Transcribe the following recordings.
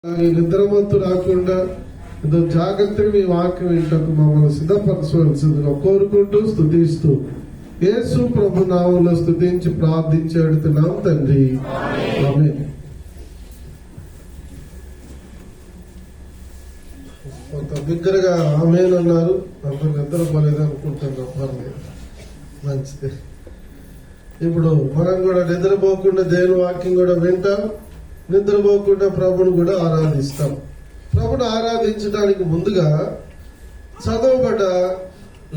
నిద్రమత్తు రాకుండా ఏదో జాగ్రత్తగా మీ వాక్యం వింటకు మమ్మల్ని సిద్ధపరచవలసిందిగా కోరుకుంటూ స్తుతిస్తూ యేసు ప్రభు నామములో స్తుతించి ప్రార్థించి అడుగుతున్నాం తండ్రి, ఆమేన్. కొంత బిగ్గరగా ఆమేన్ అన్నారు. అందరు నిద్రపోలేదు అనుకుంటున్నాం. పర్లేదు, మంచిది. ఇప్పుడు మనం కూడా నిద్రపోకుండా దేవుని వాక్యం కూడా వింటాం, నిద్రపోకుండా ప్రభుని కూడా ఆరాధిస్తాం. ప్రభుని ఆరాధించడానికి ముందుగా చదవబడ్డ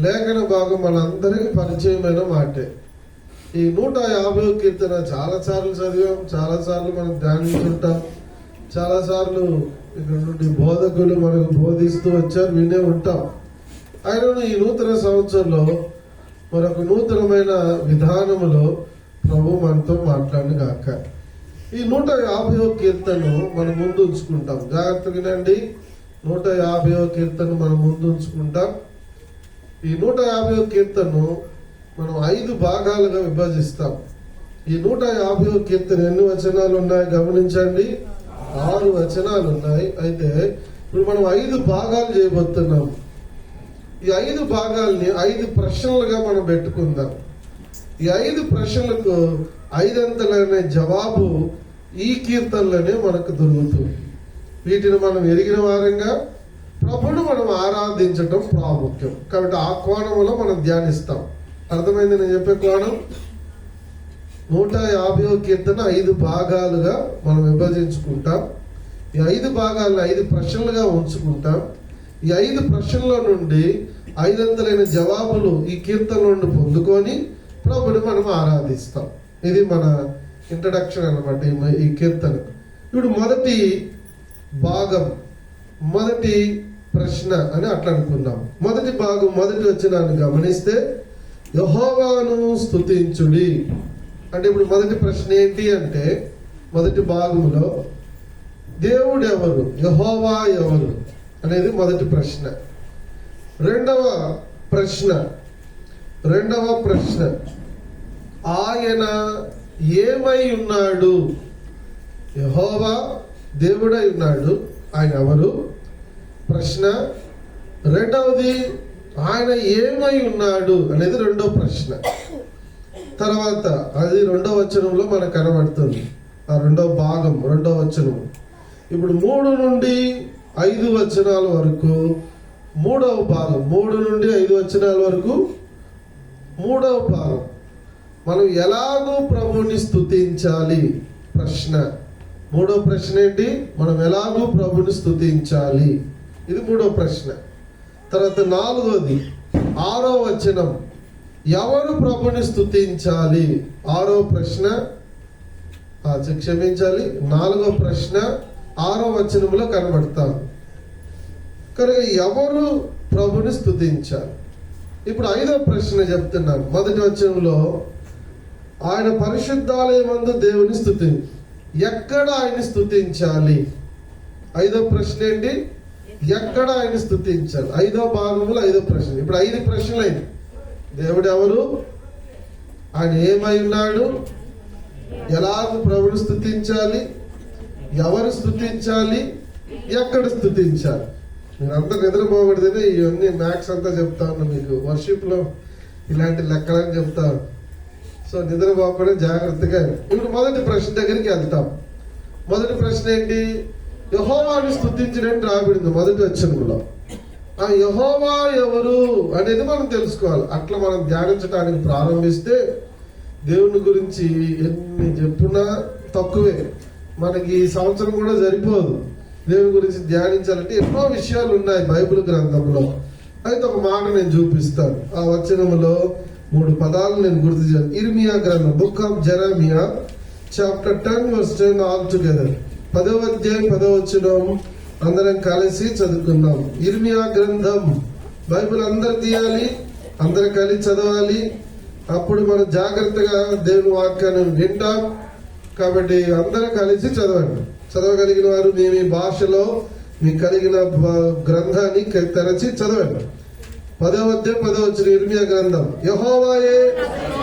లేఖన భాగం మనందరికీ పరిచయమైన మాటే. ఈ 150వ కీర్తన చాలా సార్లు చదివాం, చాలా సార్లు మనం ధ్యానించుంటాం, చాలా సార్లు ఇక్కడ నుండి బోధకులు మనకు బోధిస్తూ వచ్చారు, వినే ఉంటాం. ఆయన ఈ నూతన సంవత్సరంలో మరొక నూతనమైన విధానములో ప్రభు మనతో మాట్లాడిన గాక. ఈ 150వ కీర్తన మనం ముందు ఉంచుకుంటాం. జాగ్రత్తగా వినండి. 150వ కీర్తన మనం ముందు ఉంచుకుంటాం. ఈ 150వ కీర్తన మనం 5 భాగాలుగా విభజిస్తాం. ఈ 150వ కీర్తన ఎన్ని వచనాలు ఉన్నాయి గమనించండి. 6 వచనాలు ఉన్నాయి. అయితే ఇప్పుడు మనం 5 భాగాలు చేయబోతున్నాం. ఈ 5 భాగాల్ని 5 ప్రశ్నలుగా మనం పెట్టుకుందాం. ఈ 5 ప్రశ్నలకు 5 అంతలనే జవాబు ఈ కీర్తనలోనే మనకు దొరుకుతుంది. వీటిని మనం ఎరిగిన వారంగా ప్రభువును మనం ఆరాధించటం ప్రాముఖ్యం. కాబట్టి ఆ కోణంలో మనం ధ్యానిస్తాం. అర్థమైంది నేను చెప్పే కోణం? 150వ కీర్తన 5 భాగాలుగా మనం విభజించుకుంటాం. ఈ 5 భాగాలను 5 ప్రశ్నలుగా ఉంచుకుంటాం. ఈ 5 ప్రశ్నల నుండి 5 అంతలైన జవాబులు ఈ కీర్తన నుండి పొందుకొని ప్రభుని మనం ఆరాధిస్తాం. ఇది మన ఇంట్రడక్షన్ అన్నమాట ఈ కీర్తనకు. ఇప్పుడు మొదటి భాగం, మొదటి ప్రశ్న అని అట్లా అనుకున్నాం. మొదటి భాగం మొదటి వచనాన్ని గమనిస్తే యెహోవాను స్తుతించుడి అంటే, ఇప్పుడు మొదటి ప్రశ్న ఏంటి అంటే, మొదటి భాగంలో దేవుడు ఎవరు, యెహోవా ఎవరు అనేది మొదటి ప్రశ్న. రెండవ ప్రశ్న ఆయన ఏమై ఉన్నాడు? యెహోవా దేవుడై ఉన్నాడు, ఆయన ఎవరు ప్రశ్న. రెండవది ఆయన ఏమై ఉన్నాడు అనేది రెండో ప్రశ్న. తర్వాత అది 2వ వచనంలో మనకు కనబడుతుంది. ఆ 2వ భాగం 2వ వచనం. ఇప్పుడు 3 నుండి 5 వచనాల వరకు 3వ భాగం, 3 నుండి 5 వచనాల వరకు 3వ భాగం. మనం ఎలాగో ప్రభుని స్తుతించాలి ప్రశ్న. 3వ ప్రశ్న ఏంటి? మనం ఎలాగో ప్రభుని స్తుతించాలి, ఇది 3వ ప్రశ్న. తర్వాత 4వది 6వ వచనం, ఎవరు ప్రభుని స్తుతించాలి? 6వ ప్రశ్న, క్షమించాలి 4వ ప్రశ్న 6వ వచనంలో కనబడతారు. కనుక ఎవరు ప్రభుని స్తుతించాలి? ఇప్పుడు 5వ ప్రశ్న చెప్తున్నాను. మొదటి వచనంలో ఆయన పరిశుద్ధాలయమందు దేవుని స్తుతి, ఎక్కడ ఆయన స్తుతించాలి? 5వ ప్రశ్న ఏంటి? ఎక్కడ ఆయన స్తుతించాలి? 5వ భాగంలో 5వ ప్రశ్న. ఇప్పుడు 5 ప్రశ్నలు అయింది. దేవుడు ఎవరు, ఆయన ఏమై ఉన్నాడు, ఎలాగ ప్రభుని స్తుతించాలి, ఎవరు స్తుతించాలి, ఎక్కడ స్తుతించాలి. మీరంతా నిద్రపోకూడదని ఇవన్నీ మ్యాథ్స్ అంతా చెప్తాను మీకు. వర్షిప్ లో ఇలాంటి లెక్కలని చెప్తాను. సో నిద్రపోకుండా జాగ్రత్తగా. ఇప్పుడు మొదటి ప్రశ్న దగ్గరికి వెళ్తాం. మొదటి ప్రశ్న ఏంటి? యెహోవాను స్తుతించడానికి రాబడింది మొదటి వచనంలో. ఆ యెహోవా ఎవరు అనేది మనం తెలుసుకోవాలి. అట్లా మనం ధ్యానించడానికి ప్రారంభిస్తే దేవుని గురించి ఎన్ని చెప్పున్నా తక్కువే. మనకి ఈ సంవత్సరం కూడా సరిపోదు. దేవుని గురించి ధ్యానించాలంటే ఎన్నో విషయాలు ఉన్నాయి బైబిల్ గ్రంథంలో. అయితే ఒక మాట నేను చూపిస్తాను. ఆ వచనంలో 3 పదాలు నేను గుర్తు చేయాలి. ఇర్మియా గ్రంథం, book of జెరమియా chapter 10 verse 10 all together. 10వ అధ్యాయం 10వ వచనం అందరం కలిసి చదువుకుందాం. ఇర్మియా గ్రంథం. బైబిల్ అందరు తీయాలి, అందరు కలిసి చదవాలి. అప్పుడు మనం జాగ్రత్తగా దేవుని వాక్యాన్ని వింటాం. కాబట్టి అందరూ కలిసి చదవండి. చదవగలిగిన వారు మీ భాషలో మీకు కలిగిన గ్రంథాన్ని తెరచి చదవండి. 10వ అధ్యాయం 10వ వచనం ఇర్మియా గ్రంథం. యెహోవాయే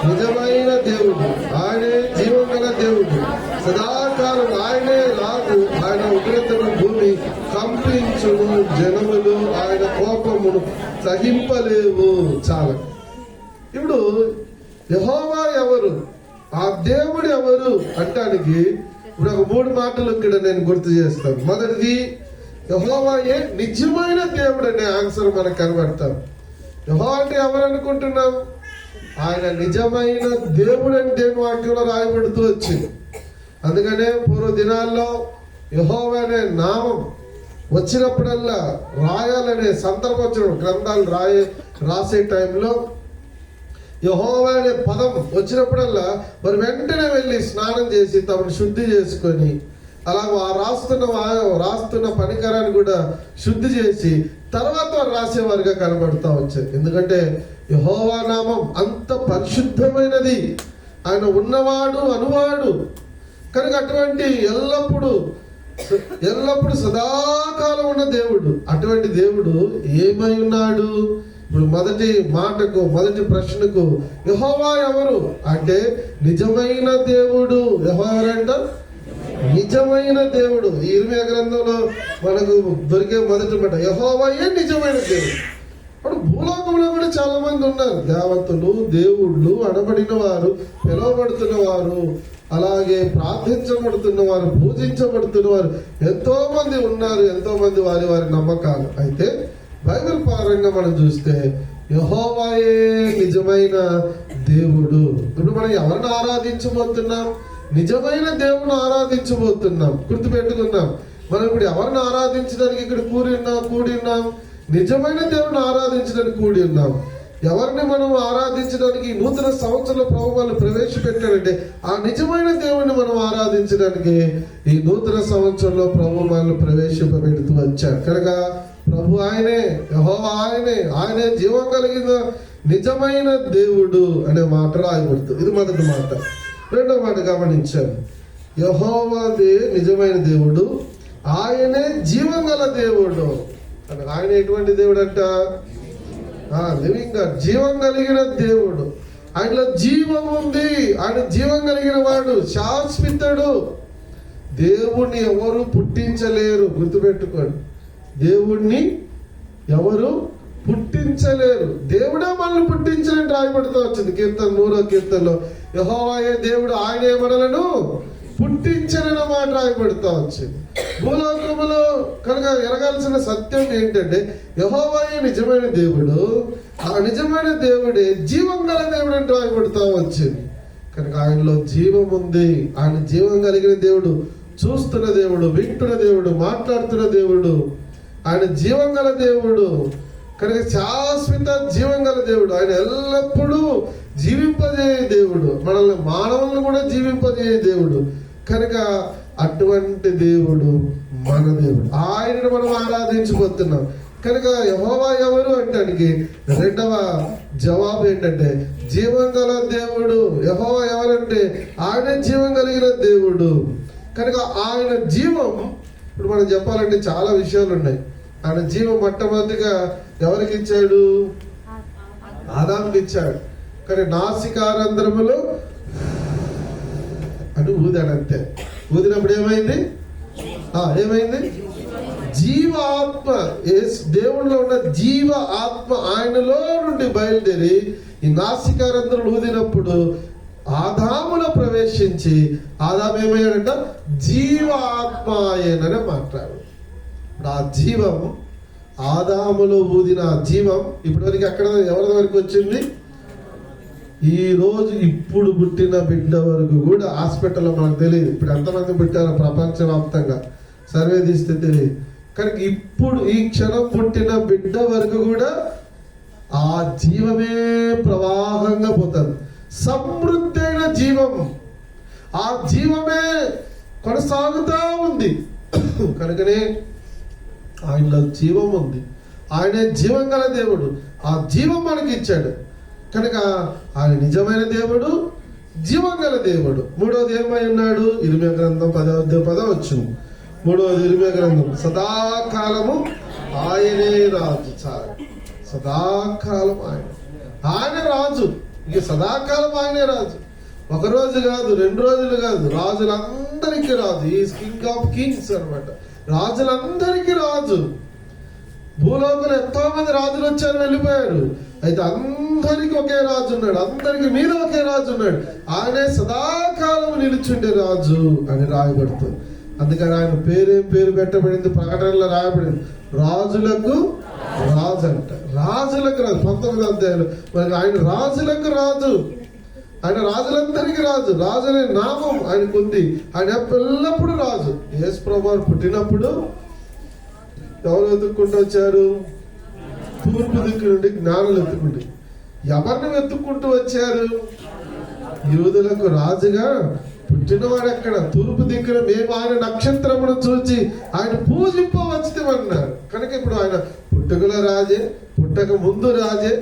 నిజమైన దేవుడు, ఆయనే జీవం గల దేవుడు, సదాకాలం ఆయనే రాజు, ఆయన ఉగ్రతను భూమి జనములు ఆయన కోపమును సహింపలేవు. చాలా. ఇప్పుడు యెహోవా ఎవరు, ఆ దేవుడు ఎవరు అంటానికి ఇప్పుడు ఒక 3 మాటలు ఇక్కడ నేను గుర్తు చేస్తాను. మొదటిది, యెహోవాయే నిజమైన దేవుడు అనే ఆన్సర్ మనకు కనబడతాం. యెహోవా అంటే ఎవరు అనుకుంటున్నాం? ఆయన నిజమైన దేవుడు అని దేవుని వాక్యంలో రాయబడుతూ వచ్చింది. అందుకనే పూర్వ దినాల్లో యెహోవా అనే నామం వచ్చినప్పుడల్లా, రాయాలనే సందర్భం వచ్చినప్పుడు, గ్రంథాలు రాసే టైంలో యెహోవా అనే పదం వచ్చినప్పుడల్లా వారు వెంటనే వెళ్ళి స్నానం చేసి తమను శుద్ధి చేసుకొని, అలాగే రాస్తున్న పనికరాన్ని కూడా శుద్ధి చేసి తర్వాత వారు రాసేవారుగా కనబడుతూ వచ్చారు. ఎందుకంటే యెహోవా నామం అంత పరిశుద్ధమైనది. ఆయన ఉన్నవాడు, అనువాడు కనుక అటువంటి ఎల్లప్పుడూ సదాకాలం ఉన్న దేవుడు. అటువంటి దేవుడు ఏమై ఉన్నాడు? ఇప్పుడు మొదటి ప్రశ్నకు యెహోవా ఎవరు అంటే నిజమైన దేవుడు. యెహోవా ఎవరంట? నిజమైన దేవుడు. ఈ ఇర్మియా గ్రంథంలో మనకు దొరికే మొదటి మాట యెహోవాయే నిజమైన దేవుడు. ఇప్పుడు భూలోకంలో కూడా చాలా మంది ఉన్నారు, దేవతలు, దేవుళ్ళు అనబడిన వారు, పిలువబడుతున్న వారు, అలాగే ప్రార్థించబడుతున్న వారు, పూజించబడుతున్న వారు ఎంతో మంది ఉన్నారు. ఎంతో మంది వారి నమ్మకాలు. అయితే బైబిల్ పరంగా మనం చూస్తే యెహోవాయే నిజమైన దేవుడు. ఇప్పుడు మనం ఎవరిని ఆరాధించబోతున్నాం? నిజమైన దేవుని ఆరాధించబోతున్నాం. గుర్తుపెట్టుకున్నాం. మనం ఇప్పుడు ఎవరిని ఆరాధించడానికి ఇక్కడ కూడి ఉన్నాం? నిజమైన దేవుని ఆరాధించడానికి కూడి ఉన్నాం. ఎవరిని మనం ఆరాధించడానికి నూతన సంవత్సరంలో ప్రభు వాళ్ళు ప్రవేశపెట్టారంటే ఆ నిజమైన దేవుణ్ణి మనం ఆరాధించడానికి ఈ నూతన సంవత్సరంలో ప్రభు వాళ్ళు ప్రవేశపెడుతూ వచ్చారు. కనుక ప్రభు ఆయనే, యెహోవా ఆయనే జీవం కలిగిన నిజమైన దేవుడు అనే మాట రాయబడుతుంది. ఇది మొదటి మాట. రెండో మాట గమనించాను. యెహోవాదే నిజమైన దేవుడు, ఆయనే జీవం గల దేవుడు. ఆయన ఎటువంటి దేవుడు అంట? లివింగ్ గాడ్, జీవం కలిగిన దేవుడు. ఆయనలో జీవం ఉంది. ఆయన జీవం కలిగిన వాడు, శాశ్వతుడు. దేవుణ్ణి ఎవరు పుట్టించలేరు. గుర్తుపెట్టుకోండి, దేవుణ్ణి ఎవరు పుట్టించలేరు. దేవుడే మనల్ని పుట్టించలేని రాయబడుతూ వచ్చింది. 100వ కీర్తనలో యెహోవాయే దేవుడు, ఆయనే మనలను పుట్టించనన్న మాట రాయబడుతూ వచ్చింది. భూలోకములో కనుక ఎరగాల్సిన సత్యం ఏంటంటే యెహోవాయే నిజమైన దేవుడు, ఆ నిజమైన దేవుడే జీవం గల దేవుడు అని రాయబడుతూ వచ్చింది. కనుక ఆయనలో జీవం ఉంది. ఆయన జీవం కలిగిన దేవుడు, చూస్తున్న దేవుడు, వింటున్న దేవుడు, మాట్లాడుతున్న దేవుడు. ఆయన జీవం గల దేవుడు కనుక శాశ్వత జీవం గల దేవుడు. ఆయన ఎల్లప్పుడూ జీవింపజేయ దేవుడు, మనల్ని మానవులను కూడా జీవింపజేయ దేవుడు. కనుక అటువంటి దేవుడు మన దేవుడు. ఆయనను మనం ఆరాధించబోతున్నాం. కనుక యెహోవా ఎవరు అంటానికి రెండవ జవాబు ఏంటంటే జీవం గల దేవుడు. యెహోవా ఎవరంటే ఆయన జీవం కలిగిన దేవుడు. కనుక ఆయన జీవం, ఇప్పుడు మనం చెప్పాలంటే చాలా విషయాలు ఉన్నాయి. ఆయన జీవం మొట్టమొదటిగా ఎవరికి ఇచ్చాడు? ఆదాముకి ఇచ్చాడు. కానీ నాసికారంధ్రములో అని ఊదాడు అంతే. ఊదినప్పుడు ఏమైంది? జీవ ఆత్మ, దేవుడిలో ఉన్న జీవ ఆత్మ ఆయనలో నుండి బయలుదేరి ఈ నాసికారంధ్రులు ఊదినప్పుడు ఆదాములో ప్రవేశించి ఆదాము ఏమయ్యాడంట? జీవ ఆత్మ ఆయననే మాట్లాడు. ఇప్పుడు ఆ జీవం, ఆదాములో ఊదిన జీవం ఇప్పటివరకు ఎక్కడ ఎవరి వరకు వచ్చింది? ఈ రోజు ఇప్పుడు పుట్టిన బిడ్డ వరకు కూడా హాస్పిటల్లో మనకు తెలియదు. ఇప్పుడు ఎంతమంది పుట్టారో ప్రపంచవ్యాప్తంగా సర్వే తీస్తే తెలియదు. కానీ ఇప్పుడు ఈ క్షణం పుట్టిన బిడ్డ వరకు కూడా ఆ జీవమే ప్రవాహంగా పోతుంది. సమృద్ధి అయిన జీవం, ఆ జీవమే కొనసాగుతూ ఉంది. కనుకనే ఆయనలో జీవం ఉంది. ఆయనే జీవం గల దేవుడు. ఆ జీవం మనకి ఇచ్చాడు. కనుక ఆయన నిజమైన దేవుడు, జీవం గల దేవుడు. మూడవది ఏమై ఉన్నాడు? ఇర్మియా గ్రంథం 10వ వచ్చింది. మూడవది ఇర్మియా గ్రంథం సదాకాలము ఆయనే రాజు. సదాకాలం ఆయన రాజు. ఇక సదాకాలం ఆయనే రాజు. ఒక రోజు కాదు, 2 రోజులు కాదు, రాజులందరికీ రాజు. ఈ కింగ్ ఆఫ్ కింగ్స్ అన్నమాట. రాజులందరికీ రాజు. భూలోకంలో ఎంతో మంది రాజులు వచ్చారు, వెళ్ళిపోయారు. అయితే అందరికి ఒకే రాజు ఉన్నాడు, అందరికి మీద ఒకే రాజు ఉన్నాడు. ఆయనే సదాకాలం నిలుచుండే రాజు అని రాయబడుతుంది. అందుకని ఆయన పేరేం పేరు పెట్టబడింది, ప్రకటనలో రాయబడింది, రాజులకు రాజు అంట. రాజులకు రాజు 19వ అధ్యాయంలో. మరి ఆయన రాజులకు రాజు, ఆయన రాజులందరికీ రాజు. రాజు అనే నామం ఆయనకు ఉంది. ఆయన ఎల్లప్పుడూ రాజు. యేసు ప్రభువు పుట్టినప్పుడు ఎవరు వెతుక్కుంటూ వచ్చారు? తూర్పు దిక్కు నుండి జ్ఞానులు వెతుక్కుంటూ. ఎవరిని వెతుక్కుంటూ వచ్చారు? యూదులకు రాజుగా పుట్టినవాడు ఎక్కడ? తూర్పు దిక్కున మేము ఆయన నక్షత్రమును చూచి ఆయన పూజింపవచ్చుమన్నారు. కనుక ఇప్పుడు ఆయన పుట్టుకలో రాజే, పుట్టక ముందు రాజే.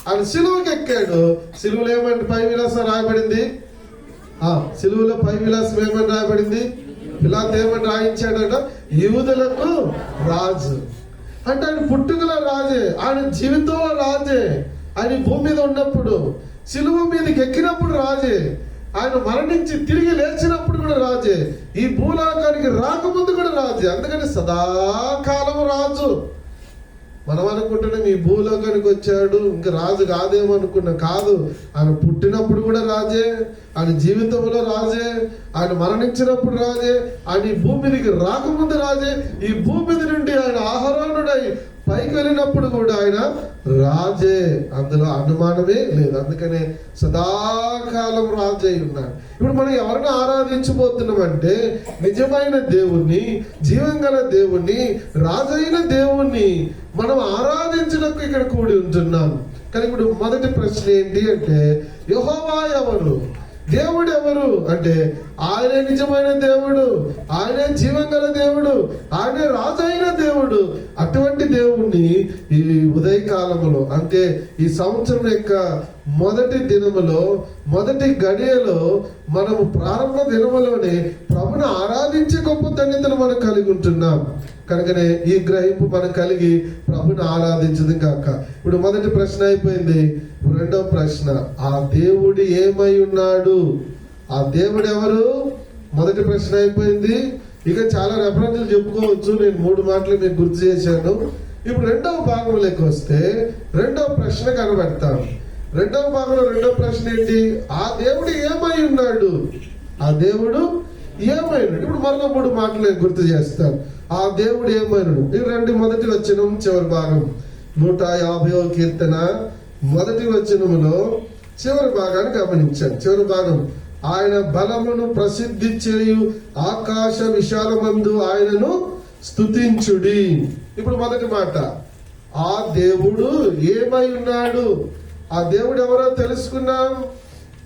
ఆయన సిలువకి ఎక్కాడు. సిలువలో ఏమంటే పై విలాసం రాయబడింది. సిలువలో పై విలాసం ఏమని రాయబడింది? పిలాతు ఏమని రాయించాడట? యూదులకు రాజు. అంటే ఆయన పుట్టుకలో రాజే, ఆయన జీవితంలో రాజే, ఆయన భూమి మీద ఉన్నప్పుడు, సిలువ మీదకి ఎక్కినప్పుడు రాజే, ఆయన మరణించి తిరిగి లేచినప్పుడు కూడా రాజే, ఈ భూలోకానికి రాకముందు కూడా రాజే. అందుకని సదాకాలం రాజు. మనం అనుకుంటున్నాం ఈ భూలోకానికి వచ్చాడు ఇంకా రాజు కాదేమో అనుకున్నాం. కాదు, ఆయన పుట్టినప్పుడు కూడా రాజే, ఆయన జీవితంలో రాజే, ఆయన మరణించినప్పుడు రాజే, ఆయన ఈ భూమి మీదకి రాకముందు రాజే, ఈ భూమి మీద నుండి ఆయన ఆహరణుడై పైకి వెళ్ళినప్పుడు కూడా ఆయన రాజే. అందులో అనుమానమే లేదు. అందుకనే సదాకాలం రాజే ఉన్నాడు. ఇప్పుడు మనం ఎవరిని ఆరాధించబోతున్నామంటే నిజమైన దేవుణ్ణి, జీవంగల దేవుణ్ణి, రాజైన దేవుణ్ణి మనం ఆరాధించడానికి ఇక్కడ కూడి ఉంటున్నాం. కానీ ఇప్పుడు మొదటి ప్రశ్న ఏంటి అంటే, యెహోవా ఎవరు? దేవుడు ఎవరు అంటే ఆయనే నిజమైన దేవుడు, ఆయనే జీవంగల దేవుడు, ఆయనే రాజైన దేవుడు. అటువంటి దేవుణ్ణి ఈ ఉదయకాలంలో అంటే ఈ సంవత్సరం యొక్క మొదటి దినములో, మొదటి గడియలో, మనము ప్రారంభ దినములోనే ప్రభుని ఆరాధించే గొప్ప ధన్యతను మనం కలిగి ఉంటున్నాం. కనుకనే ఈ గ్రహింపు మనం కలిగి ప్రభుని ఆరాధించదు కాక. ఇప్పుడు మొదటి ప్రశ్న అయిపోయింది. రెండవ ప్రశ్న, ఆ దేవుడు ఏమై ఉన్నాడు? ఆ దేవుడు ఎవరు? మొదటి ప్రశ్న అయిపోయింది. ఇక చాలా రెఫరెన్స్లు చెప్పుకోవచ్చు. నేను 3 మాటలు మీకు గుర్తు చేశాను. ఇప్పుడు రెండవ భాగంలోకి వస్తే రెండవ ప్రశ్న కనబెడతాను. రెండవ భాగంలో రెండవ ప్రశ్న ఏంటి? ఆ దేవుడు ఏమై ఉన్నాడు? ఆ దేవుడు ఏమై ఉన్నాడు? ఇప్పుడు మరొక 3 మాటలు గుర్తు చేస్తాను. ఆ దేవుడు ఏమైనాడు? ఇది రండి, మొదటి వచనం చివరి భాగం, 150వ కీర్తన మొదటి వచనములో చివరి భాగాన్ని గమనించాను. చివరి భాగం, ఆయన బలమును ప్రసిద్ధి చేయు ఆకాశ విశాలమందు ఆయనను స్తుతించుడి. ఇప్పుడు మొదటి మాట, ఆ దేవుడు ఏమై ఉన్నాడు? ఆ దేవుడు ఎవరో తెలుసుకున్నాం.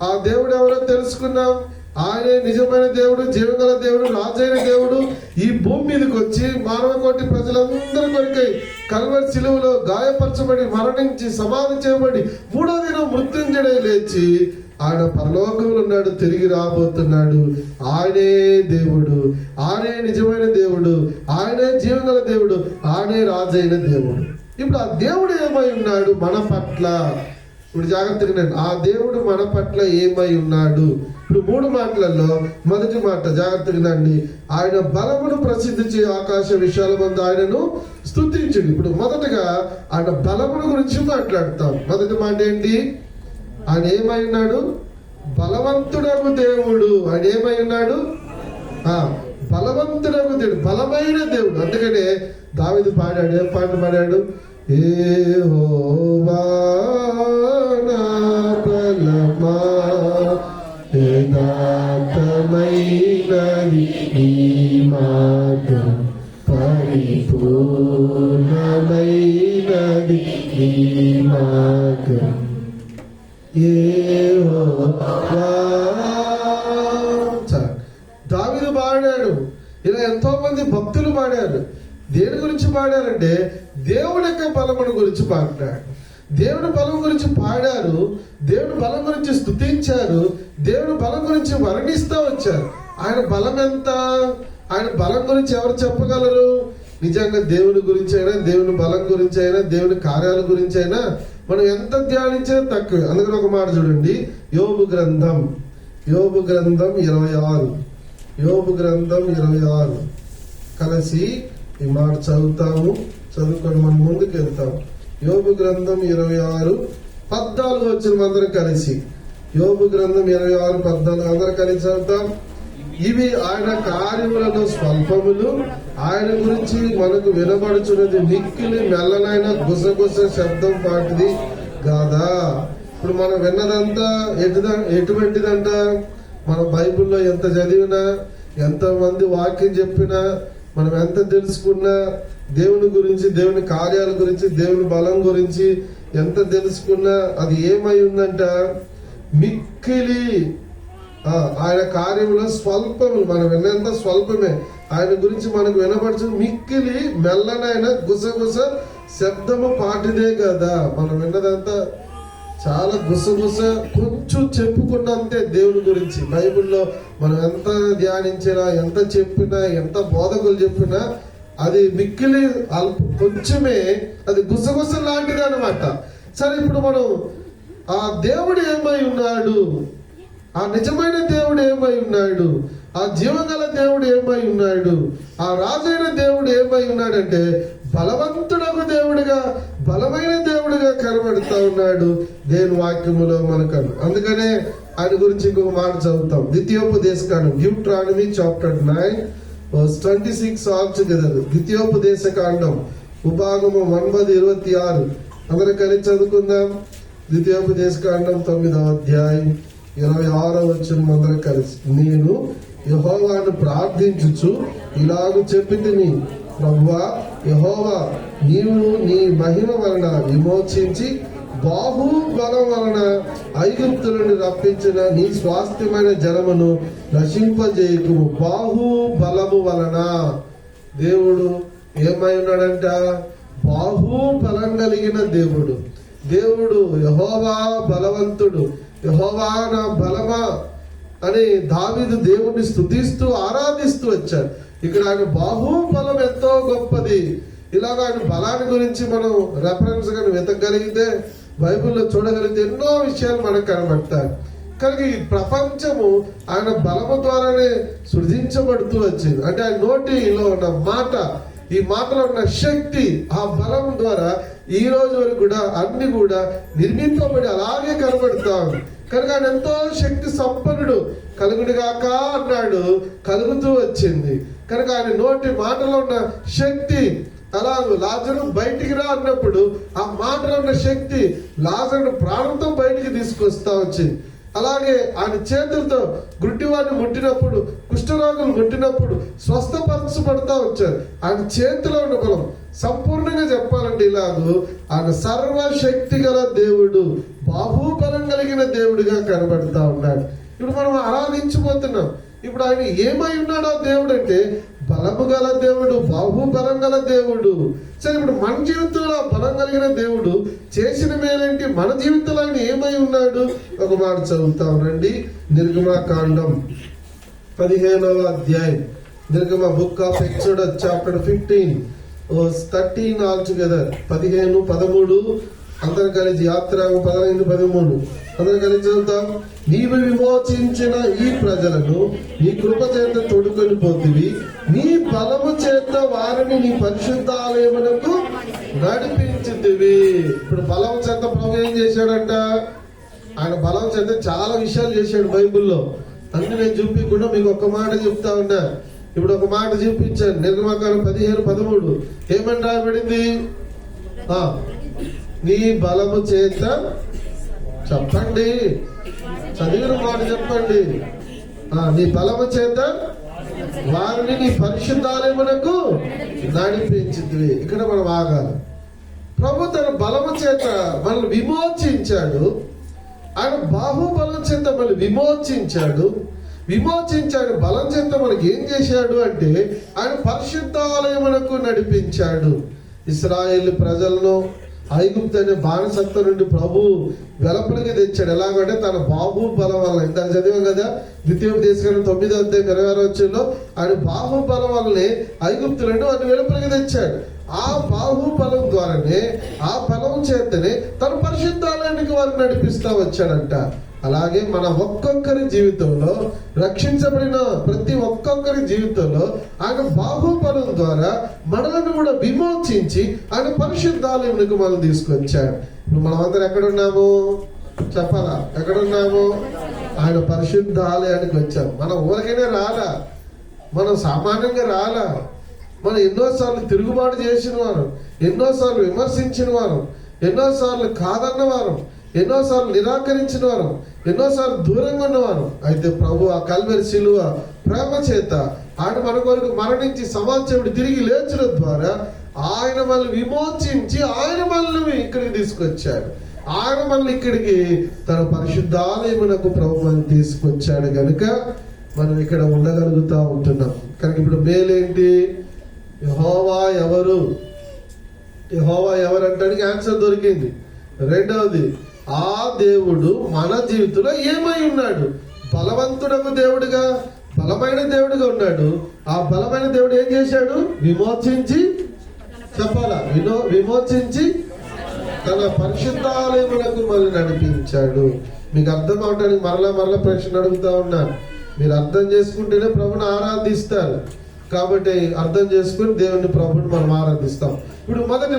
ఆ దేవుడు ఎవరో తెలుసుకున్నాం. ఆయనే నిజమైన దేవుడు, జీవగల దేవుడు, రాజైన దేవుడు. ఈ భూమి మీదకి వచ్చి మానవ కోటి ప్రజలందరి కొరకై కల్వరి శిలువలో గాయపరచబడి మరణించి సమాధి చేయబడి 3వ దినం మృత్యుంజయుడై లేచి ఆయన పరలోకంలో ఉన్నాడు, తిరిగి రాబోతున్నాడు. ఆయనే దేవుడు, ఆయనే నిజమైన దేవుడు, ఆయనే జీవగల దేవుడు, ఆయనే రాజైన దేవుడు. ఇప్పుడు ఆ దేవుడు ఏమై ఉన్నాడు మన పట్ల? ఇప్పుడు జాగ్రత్తగా, ఆ దేవుడు మన పట్ల ఏమై ఉన్నాడు? ఇప్పుడు 3 మాటలలో మొదటి మాట జాగ్రత్తగా అండి, ఆయన బలమును ప్రసిద్ధి చే ఆకాశ విశాలమందు ఆయనను స్తుతించుడి. ఇప్పుడు మొదటగా ఆయన బలమును గురించి మాట్లాడతాం. మొదటి మాట ఏంటి? ఆయన ఏమై ఉన్నాడు? బలవంతుడగు దేవుడు. ఆయన ఏమై ఉన్నాడు? బలవంతుడగు దేవుడు, బలమైన దేవుడు. అందుకనే దావీదు పాడాడు. ఏం పాట పాడాడు? యెహోవా నా బలమా, యథార్థమైనది నీ మార్గం, పరిపూర్ణమైనది నీ మార్గం. దావీదు పాడాడు. ఇలా ఎంతో మంది భక్తులు పాడారు. దేని గురించి పాడారంటే దేవుడి యొక్క బలమును గురించి పాడారు. దేవుడి బలం గురించి పాడారు, దేవుడి బలం గురించి స్తుతించారు, దేవుడి బలం గురించి వర్ణిస్తూ వచ్చారు. ఆయన బలం ఎంత? ఆయన బలం గురించి ఎవరు చెప్పగలరు? నిజంగా దేవుని గురించి అయినా, దేవుని బలం గురించి అయినా, దేవుని కార్యాల గురించి అయినా మనం ఎంత ధ్యానించినా తక్కువే. అందుకని ఒక మాట చూడండి, యోబు గ్రంథం 26, యోబు గ్రంథం 26 కలిసి ఈ మాట చదువుకొని మనం ముందుకు వెళ్తాం. యోబు గ్రంథం 26:14 వచ్చిన అందరం కలిసి, యోబు గ్రంథం 26:14 అందరం కలిసి చదువుతాం. ఇవి ఆయన కార్యములను స్వల్పములు, ఆయన గురించి మనకు వినబడుచున్నది మిక్కిలి మెల్లనైన గుసగుస శబ్దం పాటిది కాదా. ఇప్పుడు మనం విన్నదంతా ఎటువంటిదంట? మన బైబిల్లో ఎంత చదివినా, ఎంత మంది వాక్యం చెప్పినా, మనం ఎంత తెలుసుకున్నా, దేవుని గురించి, దేవుని కార్యాల గురించి, దేవుని బలం గురించి ఎంత తెలుసుకున్నా అది ఏమై ఉందంట? మిక్కిలి ఆయన కార్యంలో స్వల్పము, మనం విన్నంత స్వల్పమే. ఆయన గురించి మనకు వినపరచు మిక్కిలి మెల్లనైన గుసగుస శబ్దము పాటిదే కదా. మనం విన్నదంతా చాలా గుసగుస, కొంచెం చెప్పుకున్నంతే దేవుని గురించి. బైబిల్లో మనం ఎంత ధ్యానించినా, ఎంత చెప్పినా, ఎంత బోధకులు చెప్పినా అది మిక్కిలి కొంచెమే, అది గుసగుస లాంటిది అనమాట. సరే, ఇప్పుడు మనం ఆ దేవుడు ఏమై ఉన్నాడు, ఆ నిజమైన దేవుడు ఏమై ఉన్నాడు, ఆ జీవగల దేవుడు ఏమై ఉన్నాడు, ఆ రాజైన దేవుడు ఏమై ఉన్నాడంటే బలవంతుడకు దేవుడిగా, బలమైన దేవుడిగా కనబడుతూ ఉన్నాడు దేవుని వాక్యములో మనకు. అందుకనే ఆయన గురించి ఇంకొక మాట చదువుతాం. ద్వితీయోపదేశకాండం, డ్యూట్రానమీ చాప్టర్ 9:26 ఆల్ టుగెదర్. ద్వితీయోపదేశకాండం ఉపాగమం 9:26 అందరం కలిసి చదువుకుందాం. ద్వితీయోపదేశకాండం 9వ అధ్యాయం 26వ వచనం అందరం కలిసి. నేను యెహోవాను ప్రార్థించుచు ఇలాగ చెప్పితిని, ప్రభువా యెహోవా, నీవు నీ మహిమ వలన విమోచించి బాహుబలం వలన ఐగుప్తులను రప్పించిన నీ స్వాస్థ్యమైన జనమును నశింపజేయకుము. బాహుబలము వలన దేవుడు ఏమై ఉన్నాడంట? బాహుబలం కలిగిన దేవుడు. దేవుడు యెహోవా బలవంతుడు, యెహోవా నా బలమా అని దావీదు దేవుణ్ణి స్తుతిస్తూ ఆరాధిస్తూ వచ్చాడు. ఇక్కడ ఆయన బాహుబలం ఎంతో గొప్పది. ఇలాగ ఆయన బలాన్ని గురించి మనం రెఫరెన్స్ గా వెతకగలిగితే, బైబిల్లో చూడగలిగితే ఎన్నో విషయాలు మనకు కనబడతాయి. కనుక ఈ ప్రపంచము ఆయన బలము ద్వారానే సృజించబడుతూ వచ్చింది. అంటే ఆయన నోటిలో ఉన్న మాట, ఈ మాటలో ఉన్న శక్తి, ఆ బలం ద్వారా ఈ రోజు వరకు కూడా అన్ని కూడా నిర్మింపబడి అలాగే కనబడతా ఉంది. కనుక ఆయన ఎంతో శక్తి సంపన్నుడు. కలుగుడుగాక అన్నాడు, కలుగుతూ వచ్చింది. కనుక ఆయన నోటి మాటలో ఉన్న శక్తి, అలా లాజరు బయటికి రా అన్నప్పుడు ఆ మాటలో ఉన్న శక్తి లాజరును ప్రాణంతో బయటికి తీసుకొస్తా వచ్చింది. అలాగే ఆయన చేతులతో గుడ్డివాడిని ముట్టినప్పుడు, కుష్ఠరోగులు ముట్టినప్పుడు స్వస్థపరచబడతా వచ్చారు. ఆయన చేతిలో ఉన్న బలం సంపూర్ణంగా చెప్పాలంటే ఇలాగూ ఆయన సర్వశక్తి గల దేవుడు, బాహుబలం కలిగిన దేవుడిగా కనబడతా ఉన్నాడు. ఇప్పుడు మనం ఆరాధించిపోతున్నాం. ఇప్పుడు ఆయన ఏమై ఉన్నాడో దేవుడు అంటే బలము గల దేవుడు, బాహుబలం గల దేవుడు. సరే, ఇప్పుడు మన జీవితంలో బలం కలిగిన దేవుడు చేసిన మేలేంటి? మన జీవితంలో ఆయన ఏమై ఉన్నాడు? ఒక మాట చదువుతాం రండి. నిర్గమకాండం 15వ అధ్యాయం, నిర్గమ book of Exodus chapter 15:13 all together. 15, 13 అందరం కలిసి. యాత్రాము 15, 13 అందరం కలిసి చదువుతాం. నీవు విమోచించిన ఈ ప్రజలను నీ కృప చేత తోడుకొని పోతివి, నీ బలము చేత వారిని నీ పరిశుద్ధాలయమునకు నడిపించితివి. ఇప్పుడు బలం చేత ప్రభు ఏం చేశాడంట? ఆయన బలం చేత చాలా విషయాలు చేశాడు బైబిల్లో. అన్ని నేను చూపించకుండా మీకు ఒక మాట చెప్తా ఉన్నా. ఇప్పుడు ఒక మాట చూపించాను. నిర్గమకాండం 15, 13 ఏమని రాయబడింది? నీ బలము చేత, చెప్పండి, చదివిన మాట చెప్పండి. నీ బలము చేత వారిని నీ పరిశుద్ధాలయమునకు నడిపించింది. ఇక్కడ మనం ఆగాలి. ప్రభు తన బలము చేత మనల్ని విమోచించాడు. ఆయన బాహుబలం చేత మనల్ని విమోచించాడు. బలం చేత మనకి ఏం చేశాడు అంటే ఆయన పరిశుద్ధాలయమునకు నడిపించాడు. ఇశ్రాయేలు ప్రజలను ఐగుప్తు అనే బానిసత్వం నుండి ప్రభు వెలుపలికి తెచ్చాడు. ఎలాగంటే తన బాహుబలం వల్ల. ఇంత చదివాం కదా, ద్వితీయోపదేశకాండం 9వ అధ్యాయం 26వ వచనంలో ఆయన బాహుబలం వల్లనే ఐగుప్తు నుండి వారిని వెలుపలికి తెచ్చాడు. ఆ బాహుబలం ద్వారానే, ఆ బలం చేతనే తన పరిశుద్ధాలయానికి వారిని నడిపిస్తా వచ్చాడంట. అలాగే మన ఒక్కొక్కరి జీవితంలో, రక్షించబడిన ప్రతి ఒక్కొక్కరి జీవితంలో ఆయన బాహుబలం ద్వారా మనలను కూడా విమోచించి ఆయన పరిశుద్ధాలయంకు మనం తీసుకొచ్చాడు. ఇప్పుడు మనం అందరం ఎక్కడున్నాము చెప్పాలా? ఎక్కడున్నాము? ఆయన పరిశుద్ధాలయానికి వచ్చాం. మనం ఊరికైనా రాలా, మనం సామాన్యంగా రాలా. మనం ఎన్నోసార్లు తిరుగుబాటు చేసిన వారు, ఎన్నోసార్లు విమర్శించిన వారు, ఎన్నోసార్లు కాదన్న వారు, ఎన్నోసార్లు నిరాకరించిన వారు, ఎన్నోసార్లు దూరంగా ఉన్నవారు. అయితే ప్రభు ఆ కల్వరి శిలువ ప్రేమ చేత ఆయన మన కొరకు మరణించి సమాజముడు తిరిగి లేచడం ద్వారా ఆయన మనల్ని విమోచించి ఆయన మనల్ని ఇక్కడికి తీసుకొచ్చాడు. ఆయన మనల్ని ఇక్కడికి తన పరిశుద్ధాలయమునకు ప్రభు మనల్ని తీసుకొచ్చాడు కనుక మనం ఇక్కడ ఉండగలుగుతా ఉంటున్నాం. కనుక ఇప్పుడు మేలేంటి? యెహోవా ఎవరు? యెహోవా ఎవరు అంటానికి ఆన్సర్ దొరికింది. రెండవది, ఆ దేవుడు మన జీవితంలో ఏమై ఉన్నాడు? బలవంతుడకు దేవుడుగా, బలమైన దేవుడుగా ఉన్నాడు. ఆ బలమైన దేవుడు ఏం చేశాడు? విమోచించి, చెప్పాలా? విమోచించి తన పరిశుద్ధాలయమునకు మనల్ని నడిపించాడు. మీకు అర్థం అవడానికి మరలా ప్రశ్న అడుగుతా ఉన్నాను. మీరు అర్థం చేసుకుంటేనే ప్రభుని ఆరాధిస్తారు. కాబట్టి అర్థం చేసుకుని దేవుని ప్రభుని మనం ఆరాధిస్తాం. ఇప్పుడు మొదటి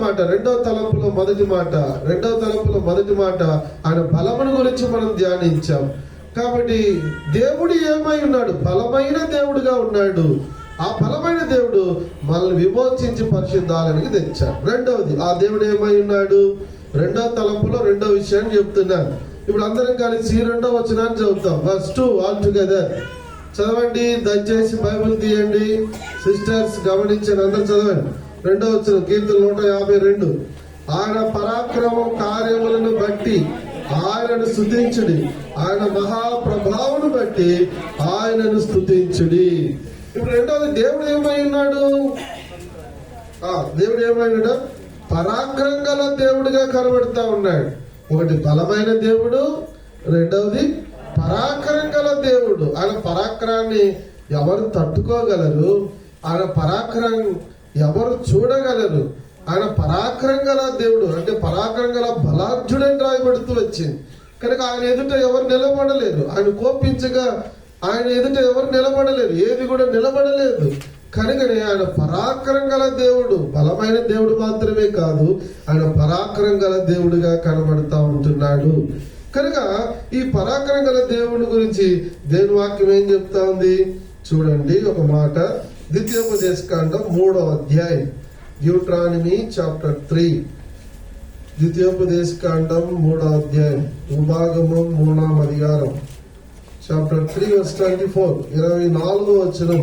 మాట రెండవ తలంపులో మొదటి మాట ఆయన బలమును గురించి మనం ధ్యానించాం. కాబట్టి దేవుడు ఏమై ఉన్నాడు? బలమైన దేవుడుగా ఉన్నాడు. ఆ బలమైన దేవుడు మనల్ని విమోచించి పరిశుద్ధాలయానికి తెచ్చాడు. రెండవది, ఆ దేవుడు ఏమై ఉన్నాడు? రెండవ తలంపులో రెండవ విషయాన్ని చెప్తున్నాను. ఇప్పుడు అందరం కలిసి 2వ వచనాన్ని చదువుతాం. Verse 2 all together. చదవండి, దయచేసి బైబిల్ తీయండి. సిస్టర్స్ గమనించండి, అందరూ చదవండి. 2వ వచనం, కీర్తన 152. ఆయన పరాక్రమం కార్యములను బట్టి ఆయనను స్తుతించుడి, ఆయన మహాప్రభావమును బట్టి ఆయనను స్తుతించుడి. ఇప్పుడు రెండవది, దేవుడు ఏమై ఉన్నాడు? దేవుడు ఏమైనాడు? పరాక్రమం గల దేవుడిగా కనబడుతా ఉన్నాడు. ఒకటి బలమైన దేవుడు, రెండవది పరాక్రమం గల దేవుడు. ఆయన పరాక్రమాన్ని ఎవరు తట్టుకోగలరు? ఆయన పరాక్రమం ఎవరు చూడగలరు? ఆయన పరాక్రమం గల దేవుడు అంటే పరాక్రమం గల బలాఢ్యుడని రాయబడుతూ వచ్చింది. కనుక ఆయన ఎదుట ఎవరు నిలబడలేరు. ఆయన కోపించగా ఆయన ఎదుట ఎవరు నిలబడలేరు, ఏది కూడా నిలబడలేదు. కనుకనే ఆయన పరాక్రమం గల దేవుడు, బలమైన దేవుడు మాత్రమే కాదు, ఆయన పరాక్రమం గల దేవుడిగా కనబడుతూ ఉంటున్నాడు. కనుక ఈ పరాక్రమం గల దేవుడి గురించి దేవుని వాక్యం ఏం చెప్తా ఉంది చూడండి. ఒక మాట, ద్వితీయోపదేశకాండం 3వ అధ్యాయం, డ్యూట్రానమీ చాప్టర్ 3. ద్వితీయోపదేశకాండం 3వ అధ్యాయం, ఉపాగమం 3వ అధికారం, చాప్టర్ 3 verse 24. 24వ వచనం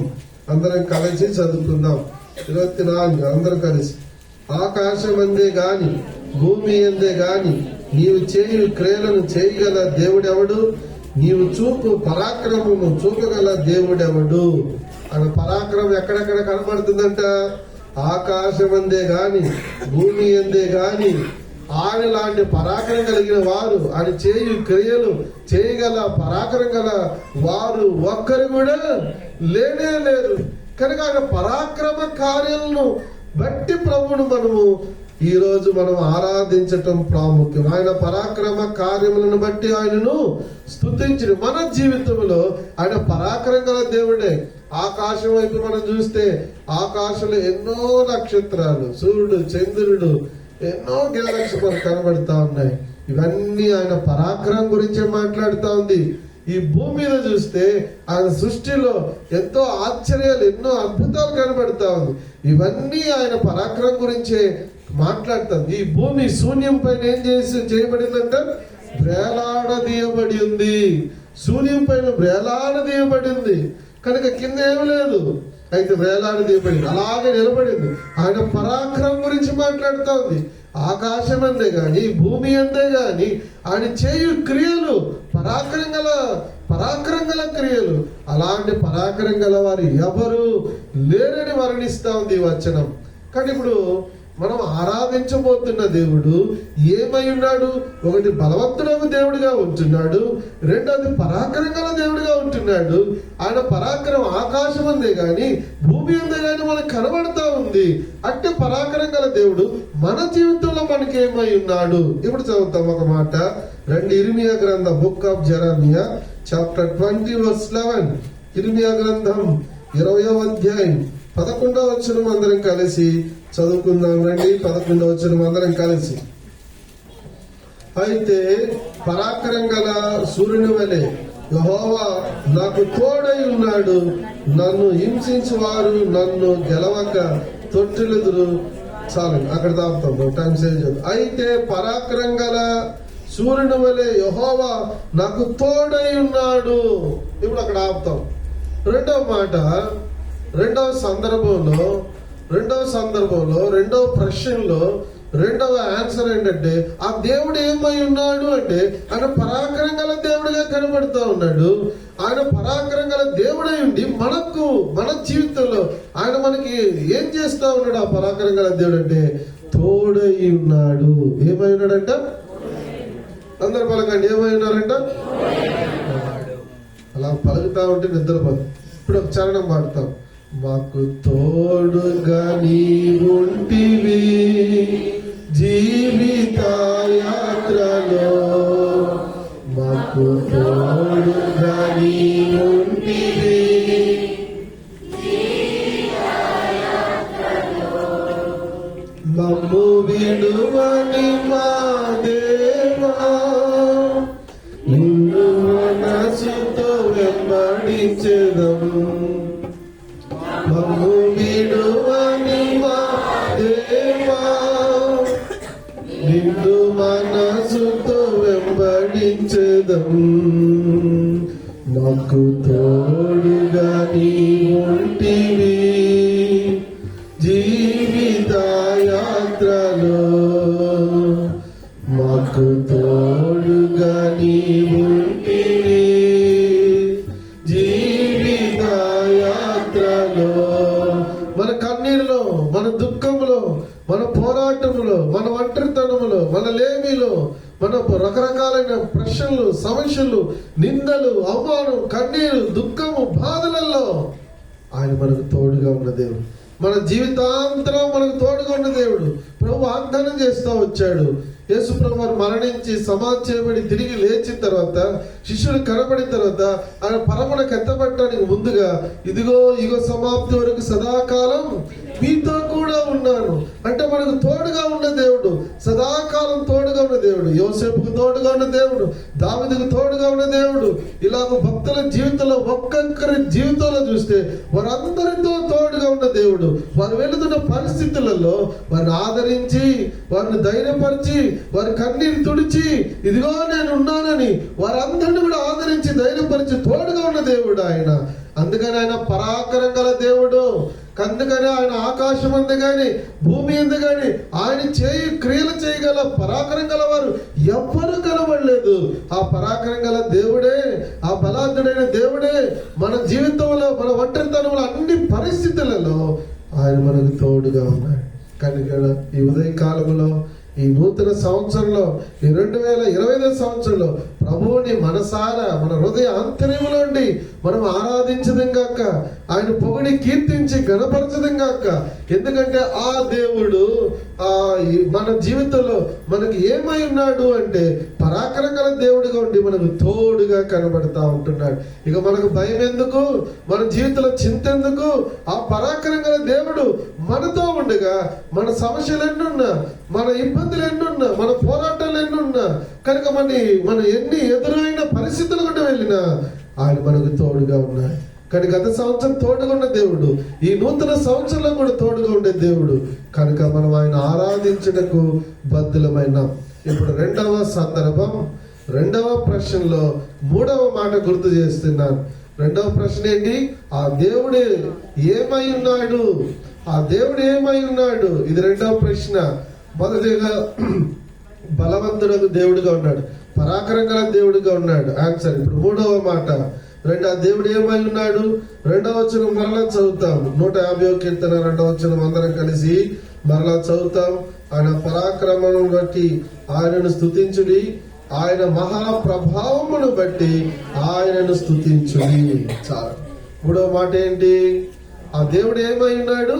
అందరం కలిసి చదువుకుందాం. 24 అందరం కలిసి. ఆకాశం అందే గాని భూమి అందే గాని నీవు చేయు క్రియలను చేయగల దేవుడెవడు? నీవు చూపు పరాక్రమము చూపగల దేవుడెవడు? ఆయన పరాక్రమం ఎక్కడెక్కడ కనబడుతుందంట? ఆకాశం అందే గాని భూమి అందే గాని ఆయన లాంటి పరాక్రమం కలిగిన వారు, ఆయన చేయు క్రియలు చేయగల పరాక్రమం గల వారు ఒక్కరు కూడా లేనే లేరు. కనుక ఆయన పరాక్రమ కార్యాలను బట్టి ప్రభువును మనము ఈ రోజు మనం ఆరాధించటం ప్రాముఖ్యం. ఆయన పరాక్రమ కార్యములను బట్టి ఆయనను స్తుతించిన మన జీవితంలో ఆయన పరాక్రమం గల దేవుడే. ఆకాశం వైపు మనం చూస్తే ఆకాశంలో ఎన్నో నక్షత్రాలు, సూర్యుడు, చంద్రుడు, ఎన్నో గెలాక్సీ మనకు కనబడతా ఉన్నాయి. ఇవన్నీ ఆయన పరాక్రమం గురించే మాట్లాడుతా ఉంది. ఈ భూమి మీద చూస్తే ఆయన సృష్టిలో ఎంతో ఆశ్చర్యాలు, ఎన్నో అద్భుతాలు కనబడతా ఉంది. ఇవన్నీ ఆయన పరాక్రమం గురించే మాట్లాడుతుంది. ఈ భూమి శూన్యం పైన ఏం చేయబడిందంట? వేలాడదీయబడి ఉంది. శూన్యం పైన వేలాడదీయబడి ఉంది. కనుక కింద ఏమి లేదు, అయితే వేలాడదీయబడింది, అలాగే నిలబడింది. ఆయన పరాక్రమం గురించి మాట్లాడుతూ ఉంది. ఆకాశం అందే గాని భూమి అందే గాని ఆయన చేయు క్రియలు పరాక్రమం గల క్రియలు. అలాంటి పరాక్రమం గల వారు ఎవరు లేరని వర్ణిస్తా ఉంది ఈ వచనం. కానీ ఇప్పుడు మనం ఆరాధించబోతున్న దేవుడు ఏమై ఉన్నాడు? ఒకటి బలవంతుడకు దేవుడిగా ఉంటున్నాడు, రెండోది పరాక్రమం గల దేవుడిగా ఉంటున్నాడు. ఆయన పరాక్రమం ఆకాశం ఉందే గాని భూమి ఉందే గాని మనకు కనబడతా ఉంది. అంటే పరాక్రమం గల దేవుడు మన జీవితంలో మనకి ఏమై ఉన్నాడు? ఇప్పుడు చదువుతాం ఒక మాట. ఇర్మియా గ్రంథం, బుక్ ఆఫ్ జెరమియా చాప్టర్ 20 verse 11. ఇర్మియా గ్రంథం 20వ అధ్యాయం 11వ వచనం అందరం కలిసి చదువుకుందాం రండి. 11వ వచనం అందరం కలిసి. అయితే పరాక్రమం గల సూర్యుని వలె యెహోవా నాకు తోడై ఉన్నాడు, నన్ను హింసించు వారు నన్ను గెలవక తొట్టిల్లుదురు. చాలు, అక్కడ తాపుతాం, టైం సేవ్ చేద్దాం. అయితే పరాక్రమం గల సూర్యుని వలె యెహోవా నాకు తోడై ఉన్నాడు. ఇప్పుడు అక్కడ ఆపుతాం. రెండవ మాట, రెండవ సందర్భంలో రెండవ ప్రశ్నలో రెండవ ఆన్సర్ ఏంటంటే ఆ దేవుడు ఏమై ఉన్నాడు అంటే ఆయన పరాక్రమం గల దేవుడిగా కనబడుతూ ఉన్నాడు. ఆయన పరాక్రమం గల దేవుడై ఉండి మన జీవితంలో ఆయన మనకి ఏం చేస్తా ఉన్నాడు? ఆ పరాక్రమం గల దేవుడు అంటే తోడై ఉన్నాడు. ఏమై ఉన్నాడంట? అందరు పలకండి, ఏమై ఉన్నారంట? అలా పలుకుతా ఉంటే నిద్రపోదు. ఇప్పుడు ఒక చరణం పాడతాం. మాకు తోడుగా నీవుంటివి జీవిత యాత్రలో, మాకు తోడుగా నీవుంటివి మమ్ము విడువని మా దేవా, నిన్ను మనసుతో వెంబడించెదం. మమ్ము విడువని మా దేవా, నిన్ను మనసుతో వెంబడించెదం. మాకు తోడుగా నీవుంటివి జీవిత యాత్రలో, మాకు తోడుగా నీవుంటివి జీవిత యాత్రలో. మన కన్నీరులో, మన దుఃఖంలో, మన పోరాటంలో, మన ఒంటరితనంలో, మన లేమిలో, మన రకరకాలైన ప్రశ్నలు, సమస్యలు, నిందలు, అవమానం, కన్నీరు, దుఃఖము, బాధలలో ఆయన మనకు తోడుగా ఉన్న దేవుడు. మన జీవితాంతరం మనకు తోడుగా ఉన్న దేవుడు. ప్రభు వాగ్దానం చేస్తూ వచ్చాడు. యేసు ప్రభు వారు మరణించి సమాధి చేయబడి తిరిగి లేచిన తర్వాత, శిష్యులు కనబడిన తర్వాత ఆయన పరమునకు ఎత్తబడటానికి ముందుగా ఇదిగో యుగ సమాప్తి వరకు సదాకాలం మీతో కూడా ఉన్నాను అంటే మనకు తోడుగా ఉన్న దేవుడు, సదాకాలం తోడుగా ఉన్న దేవుడు. యోసేపుకు తోడుగా ఉన్న దేవుడు, దావీదుకు తోడుగా ఉన్న దేవుడు. ఇలాగ భక్తుల జీవితంలో ఒక్కొక్కరి జీవితంలో చూస్తే వారందరితో తోడుగా ఉన్న దేవుడు. వారు వెళుతున్న పరిస్థితులలో వారిని ఆదరించి, వారిని ధైర్యపరిచి, వారి కన్నీరు తుడిచి ఇదిగో నేను ఉన్నానని వారందరిని కూడా ఆదరించి ధైర్యపరిచి తోడుగా ఉన్న దేవుడు ఆయన. అందుకని ఆయన పరాక్రమం గల దేవుడు. అందుకని ఆయన ఆకాశం అందు గాని భూమి అందు గాని ఆయన క్రియలు చేయగల పరాక్రమం గల వారు ఎవ్వరూ కనబడలేదు. ఆ పరాక్రమం గల దేవుడే, ఆ బలాఢ్యుడైన దేవుడే మన జీవితంలో, మన ఒంటరితనంలో, అన్ని పరిస్థితులలో ఆయన మనకు తోడుగా ఉన్నాడు. కనుక ఈ ఉదయ కాలంలో, ఈ నూతన సంవత్సరంలో, ఈ 2025 సంవత్సరంలో ప్రభువుని మనసారా మన హృదయ ఆంతర్యములోండి మనం ఆరాధించడం గాక, ఆయన పొగిడి కీర్తించి గణపరచడం గాక. ఎందుకంటే ఆ దేవుడు మన జీవితంలో మనకి ఏమై ఉన్నాడు అంటే పరాక్రమం గల దేవుడిగా ఉండి మనకు తోడుగా కనబడతా ఉంటున్నాడు. ఇక మనకు భయం ఎందుకు? మన జీవితంలో చింత ఎందుకు? ఆ పరాక్రమం గల దేవుడు మనతో ఉండగా మన సమస్యలు ఎన్నున్నా, మన ఇబ్బందులు ఎన్నున్నా, మన పోరాటాలు ఎన్నున్నా, కనుక మన ఎన్ని ఎదురైన పరిస్థితులు కూడా వెళ్ళినా ఆయన మనకు తోడుగా ఉన్నాడు. కానీ గత సంవత్సరం తోడుగా ఉన్న దేవుడు ఈ నూతన సంవత్సరంలో కూడా తోడుగా ఉండే దేవుడు. కనుక మనం ఆయన ఆరాధించటకు బద్ధులమైన. ఇప్పుడు రెండవ సందర్భం, రెండవ ప్రశ్నలో 3వ మాట గుర్తు చేస్తున్నాను. రెండవ ప్రశ్న ఏంటి? ఆ దేవుడు ఏమై ఉన్నాడు? ఆ దేవుడు ఏమై ఉన్నాడు? ఇది రెండవ ప్రశ్న. మొదటిగా బలవంతుడకు దేవుడిగా ఉన్నాడు, పరాక్రమం గల దేవుడిగా ఉన్నాడు. ఆన్సర్ ఇప్పుడు 3వ మాట. ఆ దేవుడు ఏమై ఉన్నాడు? 2వ వచనం మరలా చదువుతాం. 150వ కీర్తన 2వ వచనం అందరం కలిసి మరలా చదువుతాం. ఆయన పరాక్రమను బట్టి ఆయనను స్తుతించుడి, ఆయన మహాప్రభావమును బట్టి ఆయనను స్తుతించుడి. చాలా. 3వ మాట ఏంటి? ఆ దేవుడు ఏమై ఉన్నాడు?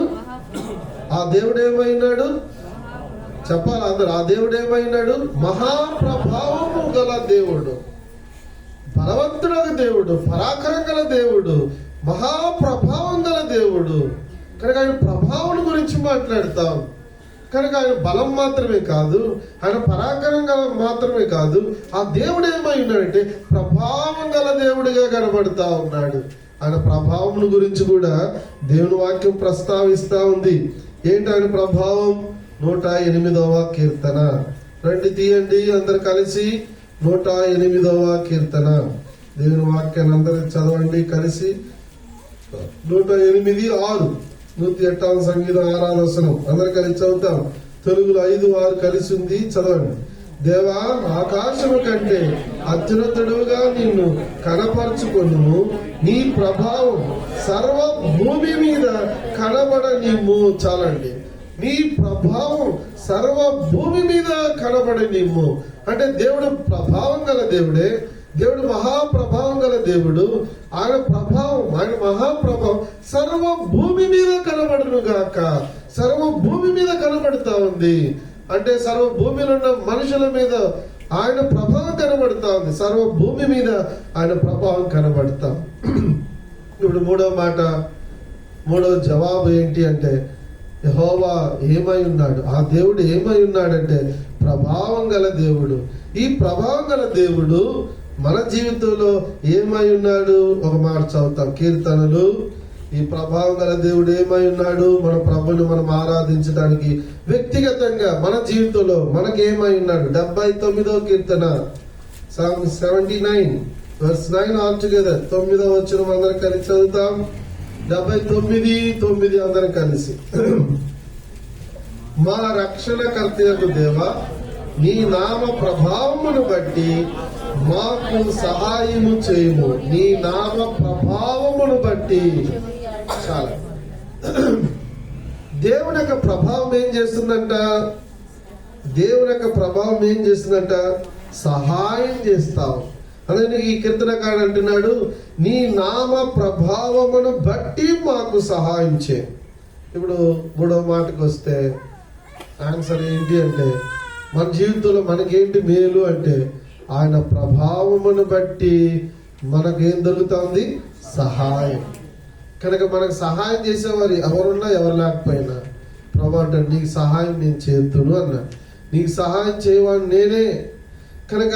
ఆ దేవుడు ఏమై ఉన్నాడు? చెప్పాలి అందరు. ఆ దేవుడు ఏమై ఉన్నాడు? మహాప్రభావము గల దేవుడు, బలవంతుడైన దేవుడు, పరాక్రమం గల దేవుడు, మహాప్రభావం గల దేవుడు. కనుక ఆయన ప్రభావం గురించి మాట్లాడతాం. కనుక ఆయన బలం మాత్రమే కాదు, ఆయన పరాక్రమం గల మాత్రమే కాదు, ఆ దేవుడు ఏమై ఉన్నాడంటే ప్రభావం గల దేవుడిగా కనబడతా ఉన్నాడు. ఆయన ప్రభావం గురించి కూడా దేవుని వాక్యం ప్రస్తావిస్తా ఉంది. ఏంటి ఆయన ప్రభావం? 108వ కీర్తన. రండి తీయండి అందరు కలిసి. 108వ కీర్తన దేవుని వాక్యాన్ని అందరూ చదవండి కలిసి. 108:6 108వ సంగీతం 6వ వచనం అందరు కలిసి చదువుతాం. తెలుగులో 5-6 కలిసి ఉంది, చదవండి. దేవా, ఆకాశము కంటే అత్యున్నతుడుగా నిన్ను కనపరుచుకొనుము, నీ ప్రభావం సర్వ భూమి మీద కనబడనిమ్ము. చాలండి. నీ ప్రభావం సర్వ భూమి మీద కనబడనిమ్ము. అంటే దేవుడు ప్రభావం గల దేవుడే, దేవుడు మహాప్రభావం గల దేవుడు. ఆయన ప్రభావం, ఆయన మహాప్రభావం సర్వ భూమి మీద కనబడును గాక. సర్వ భూమి మీద కనబడుతా ఉంది. అంటే సర్వ భూమిలో ఉన్న మనుషుల మీద ఆయన ప్రభావం కనబడుతా ఉంది. సర్వ భూమి మీద ఆయన ప్రభావం కనబడతాం. ఇప్పుడు 3వ మాట, 3వ జవాబు ఏంటి అంటే యెహోవా ఏమై ఉన్నాడు? ఆ దేవుడు ఏమై ఉన్నాడంటే ప్రభావం గల దేవుడు. ఈ ప్రభావం గల దేవుడు మన జీవితంలో ఏమై ఉన్నాడు? ఒక మాట చదువుతాం. కీర్తనలు. ఈ ప్రభావం గల దేవుడు ఏమై ఉన్నాడు? మన ప్రభుని మనం ఆరాధించడానికి వ్యక్తిగతంగా మన జీవితంలో మనకి ఏమై ఉన్నాడు? 79వ కీర్తన, Psalm 79 verse 9 ఆల్ టుగెదర్. 9వ వచనం అందరం కలిసి చదువుతాం. 79:9 అందరం కలిసి. మా రక్షణకర్తయగు దేవా, నీ నామ ప్రభావమును బట్టి మాకు సహాయము చేయుము. నీ నామ ప్రభావమును బట్టి. చాలా. దేవుని యొక్క ప్రభావం ఏం చేస్తుందంట? దేవుని యొక్క ప్రభావం ఏం చేస్తుందంట? సహాయం చేస్తావు. అదే ఈ కీర్తనకాడు అంటున్నాడు, నీ నామ ప్రభావమును బట్టి మాకు సహాయం చేయి. ఇప్పుడు 3వ మాటకు వస్తే ఆన్సర్ ఏంటి అంటే మన జీవితంలో మనకేంటి మేలు అంటే ఆయన ప్రభావమును బట్టి మనకేం దొరుకుతుంది? సహాయం. కనుక మనకు సహాయం చేసేవారు ఎవరున్నా ఎవరు లేకపోయినా ప్రభు అంటే నీకు సహాయం నేను చేతును అన్నా. నీకు సహాయం చేయవాడు నేనే. కనుక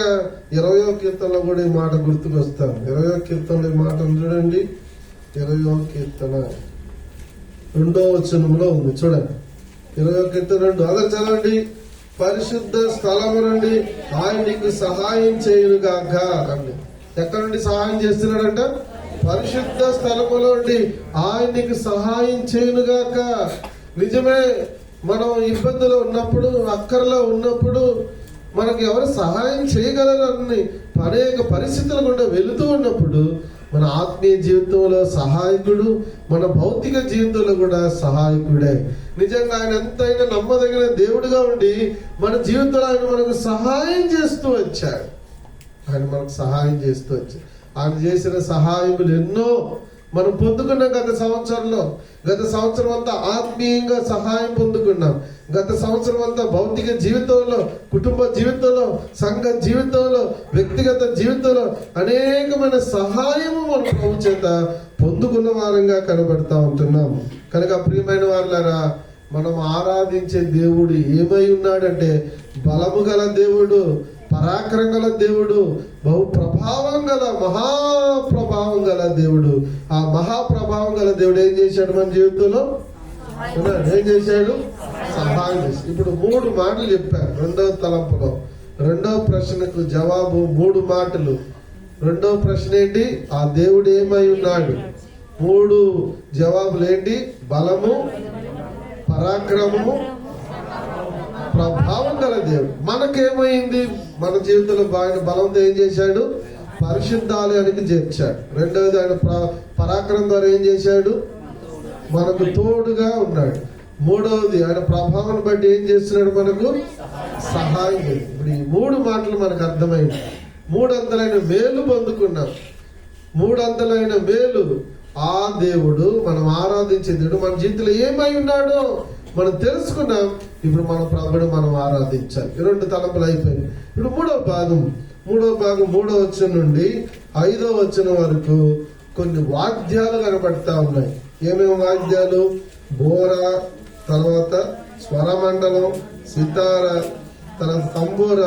20వ కీర్తనలో కూడా ఈ మాట గుర్తుకొస్తాను. 20వ కీర్తనలో ఈ మాట చూడండి. 20వ కీర్తన 2వ వచనంలో ఉంది, చూడండి. 20వ కీర్తన 2 అదే చదవండి. పరిశుద్ధ స్థలము నుండి ఆయన నీకు సహాయం చేయునుగాక అండి. ఎక్కడ నుండి సహాయం చేస్తున్నాడంట? పరిశుద్ధ స్థలములో నుండి ఆయన నీకు సహాయం చేయునుగాక. నిజమే, మనం ఇబ్బందులు ఉన్నప్పుడు, అక్కర్లో ఉన్నప్పుడు మనకు ఎవరు సహాయం చేయగలరని అనేక పరిస్థితుల గుండా వెళుతూ ఉన్నప్పుడు మన ఆత్మీయ జీవితంలో సహాయకుడు, మన భౌతిక జీవితంలో కూడా సహాయకుడే. నిజంగా ఆయన ఎంతైనా నమ్మదగిన దేవుడిగా ఉండి మన జీవితంలో ఆయన మనకు సహాయం చేస్తూ వచ్చాడు. ఆయన మనకు సహాయం చేస్తూ వచ్చాడు. ఆయన చేసిన సహాయములు ఎన్నో మనం పొందుకున్నాం. గత సంవత్సరం అంతా ఆత్మీయంగా సహాయం పొందుకున్నాం. గత సంవత్సరం అంతా భౌతిక జీవితంలో, కుటుంబ జీవితంలో, సంఘ జీవితంలో, వ్యక్తిగత జీవితంలో అనేకమైన సహాయము మన ప్రభు చేత పొందుకున్న వారంగా కనబడతా ఉంటున్నాం. కనుక ప్రియమైన వారులారా, మనం ఆరాధించే దేవుడు ఏమై ఉన్నాడంటే బలము గల దేవుడు, పరాక్రమం గల దేవుడు, బహు ప్రభావం గల మహాప్రభావం గల దేవుడు. ఆ మహాప్రభావం గల దేవుడు ఏం చేశాడు మన జీవితంలో? ఏం చేశాడు? సహాయం చేశాడు. ఇప్పుడు 3 మాటలు చెప్పారు 2వ తలంపులో. 2వ ప్రశ్నకు జవాబు 3 మాటలు. 2వ ప్రశ్న ఏంటి? ఆ దేవుడు ఏమై ఉన్నాడు? 3 జవాబులు ఏంటి? బలము, పరాక్రమము, ప్రభావం గల దేవుడు. మనకేమైంది? మన జీవితంలో బాగా బలంతో ఏం చేశాడు? పరిశుద్ధాలయానికి చేర్చాడు. రెండవది ఆయన పరాక్రమం ద్వారా ఏం చేశాడు? మనకు తోడుగా ఉన్నాడు. మూడవది ఆయన ప్రభావం బట్టి ఏం చేస్తున్నాడు? మనకు సహాయం. ఇప్పుడు ఈ 3 మాటలు మనకు అర్థమైంది. 300 మేలు పొందుకున్నాం. 300 మేలు ఆ దేవుడు, మనం ఆరాధించే దేవుడు మన జీవితంలో ఏమై ఉన్నాడో మనం తెలుసుకున్నాం. ఇప్పుడు మన ప్రభుని మనం ఆరాధించాలి. 2 తలంపులు అయిపోయింది. ఇప్పుడు మూడవ భాగం 3వ వచనం నుండి 5వ వచనం వరకు కొన్ని వాద్యాలు కనబడతా ఉన్నాయి. ఏమేమి వాద్యాలు? బోర, తర్వాత స్వరమండలం, సితార, తర్వాత తంబూర,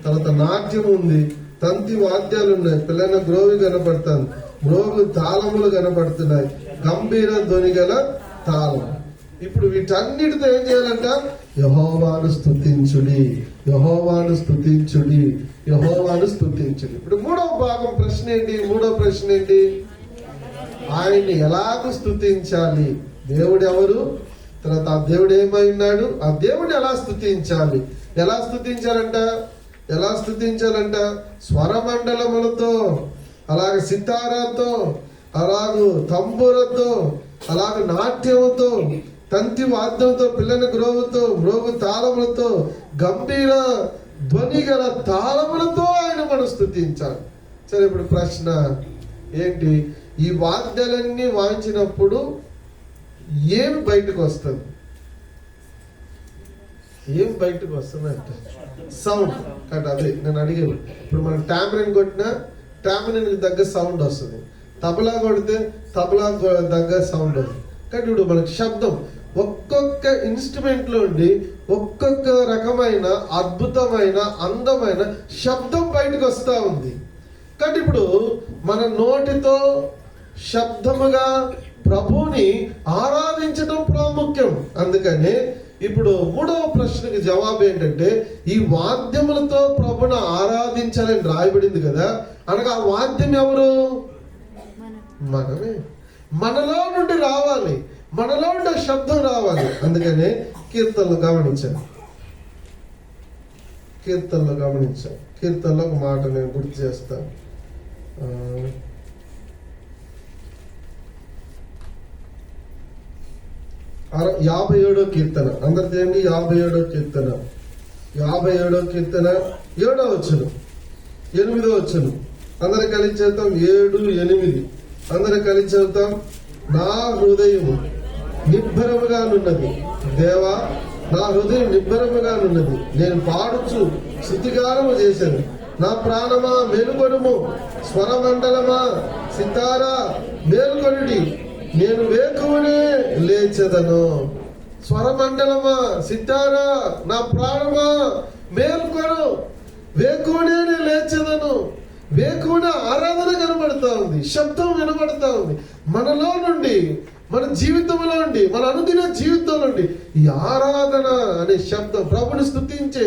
తర్వాత నాట్యం ఉంది, తంతి వాద్యాలు ఉన్నాయి, పిల్లల గ్రోవి కనబడుతుంది, గ్రోవి తాళములు కనబడుతున్నాయి, గంభీర ధ్వని గల తాళం. ఇప్పుడు వీటన్నిటితో ఏం చేయాలంట? యెహోవాను స్తుతించుడి, యెహోవాను స్తుతించుడి, యెహోవాను స్తుతించుడి. ఇప్పుడు మూడవ భాగం ప్రశ్న ఏంటి? మూడవ ప్రశ్న ఏంటి? ఆయన్ని ఎలాగూ స్తుతించాలి? దేవుడు ఎవరు? తర్వాత ఆ దేవుడు ఏమై ఉన్నాడు? ఆ దేవుడిని ఎలా స్తుతించాలి? ఎలా స్తుతించాలంట? స్వరమండలములతో, అలాగే సితారాతో, అలాగే తంబూరతో, అలాగే నాట్యముతో, తంతి వాద్యంతో, పిల్లల గ్రోవుతో, మ్రోగు తాళములతో, గంభీర ధ్వని గల తాళములతో ఆయన మనం స్తుతించాలి. సరే, ఇప్పుడు ప్రశ్న ఏంటి? ఈ వాద్యాలన్నీ వాయించినప్పుడు ఏమి బయటకు వస్తుంది? ఏం బయటకు వస్తుందంటే సౌండ్. కాబట్టి అదే నేను అడిగాను. ఇప్పుడు మనం టామరిన్ కొట్టినా టామరిన్ దగ్గర సౌండ్ వస్తుంది, తబలా కొడితే తబలా దగ్గర సౌండ్ వస్తుంది. కానీ ఇప్పుడు మనకి శబ్దం, ఒక్కొక్క ఇన్స్ట్రుమెంట్ లో ఉండి ఒక్కొక్క రకమైన అద్భుతమైన అందమైన శబ్దం బయటకు వస్తా ఉంది. కాబట్టి ఇప్పుడు మన నోటితో శబ్దముగా ప్రభువుని ఆరాధించడం ప్రాముఖ్యం. అందుకనే ఇప్పుడు మూడవ ప్రశ్నకి జవాబు ఏంటంటే, ఈ వాద్యములతో ప్రభుని ఆరాధించాలని రాయబడింది కదా. అనగా ఆ వాద్యం ఎవరు? మనమే. మనలో నుండి రావాలి, మనలో నుండి శబ్దం రావాలి. అందుకనే కీర్తనలు గమనించాను. కీర్తనలో ఒక మాట నేను గుర్తు చేస్తాను. 57వ కీర్తన అందరు చేయండి. 57వ కీర్తన 7వ వచనం, 8వ వచనం అందరు కలిసి చదువుతాం. 7, 8 అందరు కలిసి చదువుతాం. నా హృదయం నిబ్బరముగానున్నది దేవా, నా హృదయం నిబ్బరముగానున్నది, నేను పాడుచు శృతిగానము చేశాను. నా ప్రాణమా మేలుకొనుము, స్వరమండలమా సితారా మేలుకొనుడి, నేను వేకువనే లేచెదను. స్వరమండలమా సితారా నా ప్రాణమా మేలుకొను, వేకువనే లేచెదను. వేకువన ఆరాధన కనబడతా ఉంది, శబ్దం వినబడతా ఉంది. మనలో నుండి, మన జీవితంలో నుండి, మన అనుదిన జీవితంలో నుండి ఈ ఆరాధన అనే శబ్దం, ప్రభుని స్తుతించే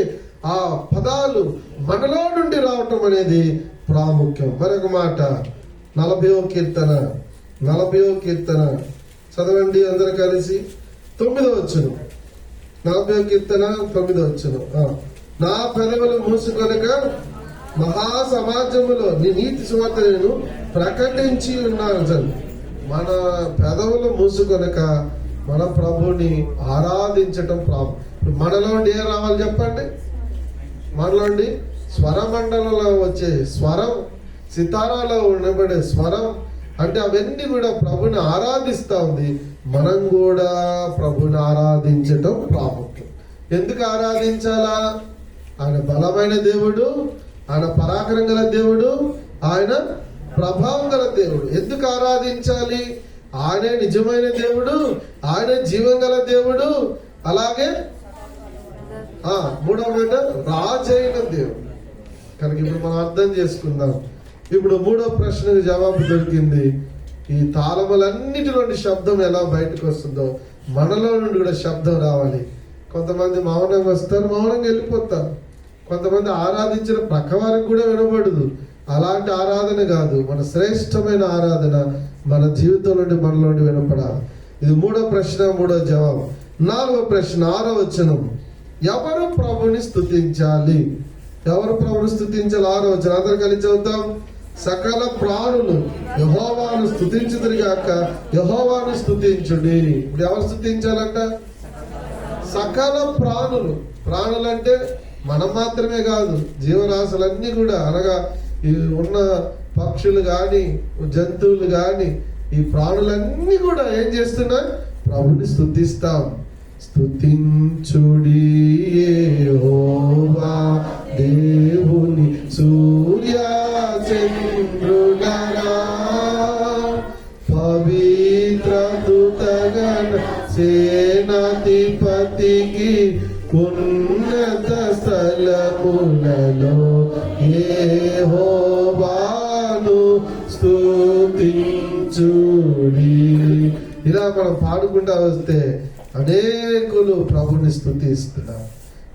ఆ పదాలు మనలో నుండి రావటం అనేది ప్రాముఖ్యం. మరొక మాట 40వ కీర్తన చదవండి అందరు కలిసి. 9వ వచనం, 40వ కీర్తన 9వ వచనం. నా పెదవులు మూసుకొనక మహాసమాజములో నీ నీతి సువార్త నేను ప్రకటించి ఉన్నాను. మన పెదవులు మూసుకొనక మన ప్రభుని ఆరాధించటం ప్రాముఖ్యం. మనలోండి ఏం రావాలి చెప్పండి? మనలోండి స్వరమండలంలో వచ్చే స్వరం, సితారాలో ఉండబడే స్వరం, అంటే అవన్నీ కూడా ప్రభుని ఆరాధిస్తా ఉంది. మనం కూడా ప్రభుని ఆరాధించటం ప్రాముఖ్యం. ఎందుకు ఆరాధించాలా? ఆయన బలమైన దేవుడు, ఆయన పరాక్రమం గల దేవుడు, ఆయన ప్రభావం గల దేవుడు. ఎందుకు ఆరాధించాలి? ఆయనే నిజమైన దేవుడు, ఆయన జీవం గల దేవుడు, అలాగే 3వ మాట రాజైన దేవుడు. కనుక ఇప్పుడు మనం అర్థం చేసుకుందాం. ఇప్పుడు 3వ ప్రశ్నకు జవాబు దొరికింది. ఈ తాళములన్నిటి నుండి శబ్దం ఎలా బయటకు వస్తుందో మనలో నుండి కూడా శబ్దం రావాలి. కొంతమంది మౌనంగా వస్తారు, మౌనంగా వెళ్ళిపోతారు. కొంతమంది ఆరాధించిన ప్రక్క వారికి కూడా వినబడదు. అలాంటి ఆరాధన కాదు, మన శ్రేష్టమైన ఆరాధన మన జీవితం నుండి మనలో నుండి వినపడాలి. ఇది 3వ ప్రశ్న, 3వ జవాబు. 4వ ప్రశ్న 6వ వచనం, ఎవరు ప్రభుని స్తుతించాలి? 6వ వచనం అందరు కలిసి చదువుతాం. సకల ప్రాణులు యెహోవాను స్తుతించుదురుగాక, యెహోవాను స్తుతించుడి. ఇప్పుడు ఎవరు స్తుతించాలంట? సకల ప్రాణులు. ప్రాణులంటే మనం మాత్రమే కాదు, జీవరాశులన్నీ కూడా, అనగా ఈ ఉన్న పక్షులు గాని జంతువులు గాని ఈ ప్రాణులన్నీ కూడా ఏం చేస్తున్నాయి? ప్రభుని స్తుతిస్తాం. స్తుతించుడి యెహోవా దేవుని సూర్య చంద్రులరా, పవిత్ర దూతగణ సేనాధిపతికి ఉన్నత స్థలములలో యెహోవాను స్తుతించుడి. ఇలా మనం పాడుకుంటా వస్తే అనేకులు ప్రభుని స్తుతిస్తున్నారు.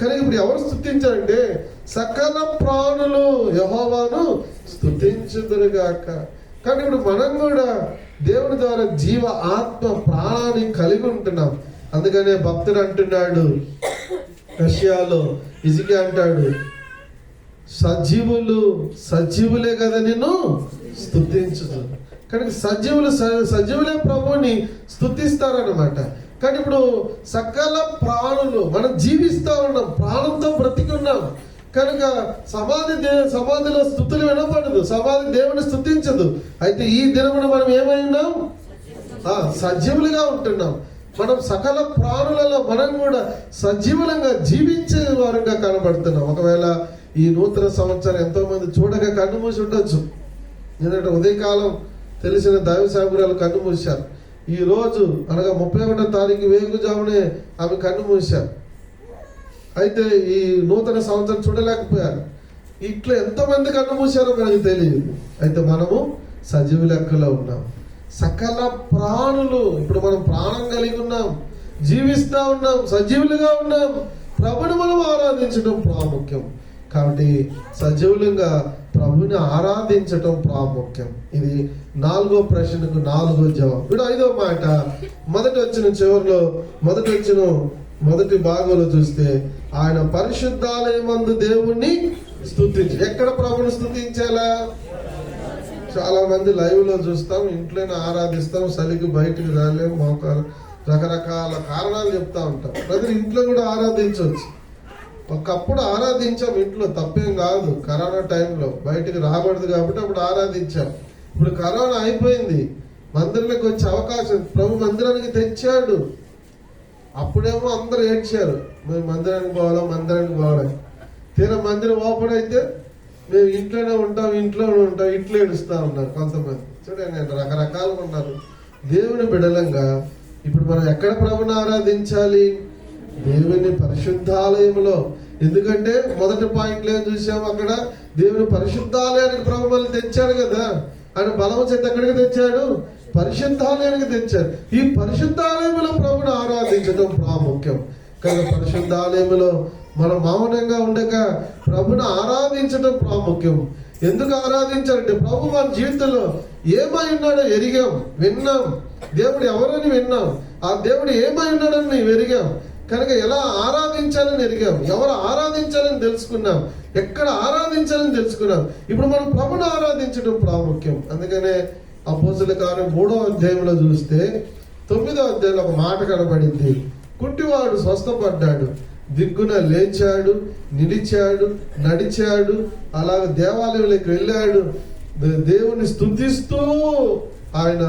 కానీ ఇప్పుడు ఎవరు స్తుతించారంటే సకల ప్రాణులు యెహోవాను స్తుతించుదురుగాక. కానీ ఇప్పుడు మనం కూడా దేవుని ద్వారా జీవ ఆత్మ ప్రాణాన్ని కలిగి ఉంటున్నాం. అందుకనే భక్తుడు అంటున్నాడు, రష్యాలో ఇజికియా అంటాడు, సజీవులే కదా నిన్ను స్తుతించుదు. కానీ సజీవులే ప్రభుని స్తుతిస్తారనమాట. కానీ ఇప్పుడు సకల ప్రాణులు మనం జీవిస్తా ఉన్నాం, ప్రాణంతో బ్రతికున్నాం కనుక సమాధిలో స్తుతులు వినపడదు, సమాధి దేవుని స్తుతించదు. అయితే ఈ దినమున మనం ఏమై ఉన్నాం? సజీవులుగా ఉంటున్నాం. మనం సకల ప్రాణులలో మనం కూడా సజీవులంగా జీవించే వారుగా కనబడుతున్నాం. ఒకవేళ ఈ నూతన సంవత్సరం ఎంతో మంది చూడక కన్ను మూసి ఉండొచ్చు. ఎందుకంటే ఉదయకాలం తెలిసిన దైవ సాగురాలు కన్ను మూశారు. ఈ రోజు అనగా 31వ తారీఖు వేకుజామునే ఆమె కన్ను మూశారు. అయితే ఈ నూతన సంవత్సరం చూడలేకపోయారు. ఇట్లా ఎంతమంది కన్ను మూసారో మనకు తెలియదు. అయితే మనము సజీవ లెక్కలో ఉన్నాం. సకల ప్రాణులు, ఇప్పుడు మనం ప్రాణం కలిగి ఉన్నాం, జీవిస్తా ఉన్నాం, సజీవులుగా ఉన్నాం. ప్రభుని మనం ఆరాధించడం ప్రాముఖ్యం. కాబట్టి సజీవులుగా ప్రభుని ఆరాధించటం ప్రాముఖ్యం. ఇది 4వ ప్రశ్నకు 4వ జవాబు. ఇప్పుడు 5వ మాట, మొదటి వచ్చిన మొదటి భాగంలో చూస్తే ఆయన పరిశుద్ధాలయమందు దేవుణ్ణి స్తుతించి. ఎక్కడ ప్రభుని స్తుతించాలా? చాలా మంది లైవ్ లో చూస్తాం, ఇంట్లోనే ఆరాధిస్తాం, చలికి బయటికి రాలేము, మోకాలు రకరకాల కారణాలు చెప్తా ఉంటాం. ప్రజలు ఇంట్లో కూడా ఆరాధించవచ్చు. ఒకప్పుడు ఆరాధించాం ఇంట్లో, తప్పేం కాదు. కరోనా టైంలో బయటికి రాకూడదు కాబట్టి అప్పుడు ఆరాధించాం. ఇప్పుడు కరోనా అయిపోయింది, మందిరానికి వచ్చే అవకాశం ప్రభు మందిరానికి తెచ్చాడు. అప్పుడేమో అందరూ ఏడ్చారు, మేము మందిరానికి పోవాలి. తీరా మందిరం ఓపెన్ అయితే మేము ఇంట్లోనే ఉంటాం, ఇంట్లో ఏడుస్తా ఉన్నారు కొంతమంది. చూడండి, రకరకాలుగా ఉన్నారు. దేవుని బిడలంగా ఇప్పుడు మనం ఎక్కడ ప్రభుని ఆరాధించాలి? దేవుని పరిశుద్ధాలయంలో. ఎందుకంటే మొదటి పాయింట్లో ఏం చూసాము, అక్కడ దేవుని పరిశుద్ధాలయానికి ప్రభు మళ్ళీ తెచ్చాడు కదా. ఆయన బలము చేత ఎక్కడికి తెచ్చాడు? పరిశుద్ధాలయానికి తెచ్చాడు. ఈ పరిశుద్ధాలయంలో ప్రభుని ఆరాధించడం ప్రాముఖ్యం. కానీ పరిశుద్ధాలయంలో మనం మౌనంగా ఉండక ప్రభుని ఆరాధించడం ప్రాముఖ్యం. ఎందుకు ఆరాధించాలంటే ప్రభు మన జీవితంలో ఏమై ఉన్నాడో ఎరిగాం, విన్నాం. దేవుడు ఎవరని విన్నాం, ఆ దేవుడు ఏమై ఉన్నాడని ఎరిగాం. కనుక ఎలా ఆరాధించాలని ఎరిగాం, ఎవరు ఆరాధించాలని తెలుసుకున్నాం, ఎక్కడ ఆరాధించాలని తెలుసుకున్నాం. ఇప్పుడు మనం ప్రభుని ఆరాధించడం ప్రాముఖ్యం. అందుకనే అపోస్తలుల కార్యం 3వ అధ్యాయంలో చూస్తే 9వ అధ్యాయంలో ఒక మాట కనబడింది. కుంటివాడు స్వస్థపడ్డాడు, దిగ్గున లేచాడు, నిలిచాడు, నడిచాడు. అలాగే దేవాలయంలోకి వెళ్ళాడు, దేవుని స్తుతిస్తూ ఆయన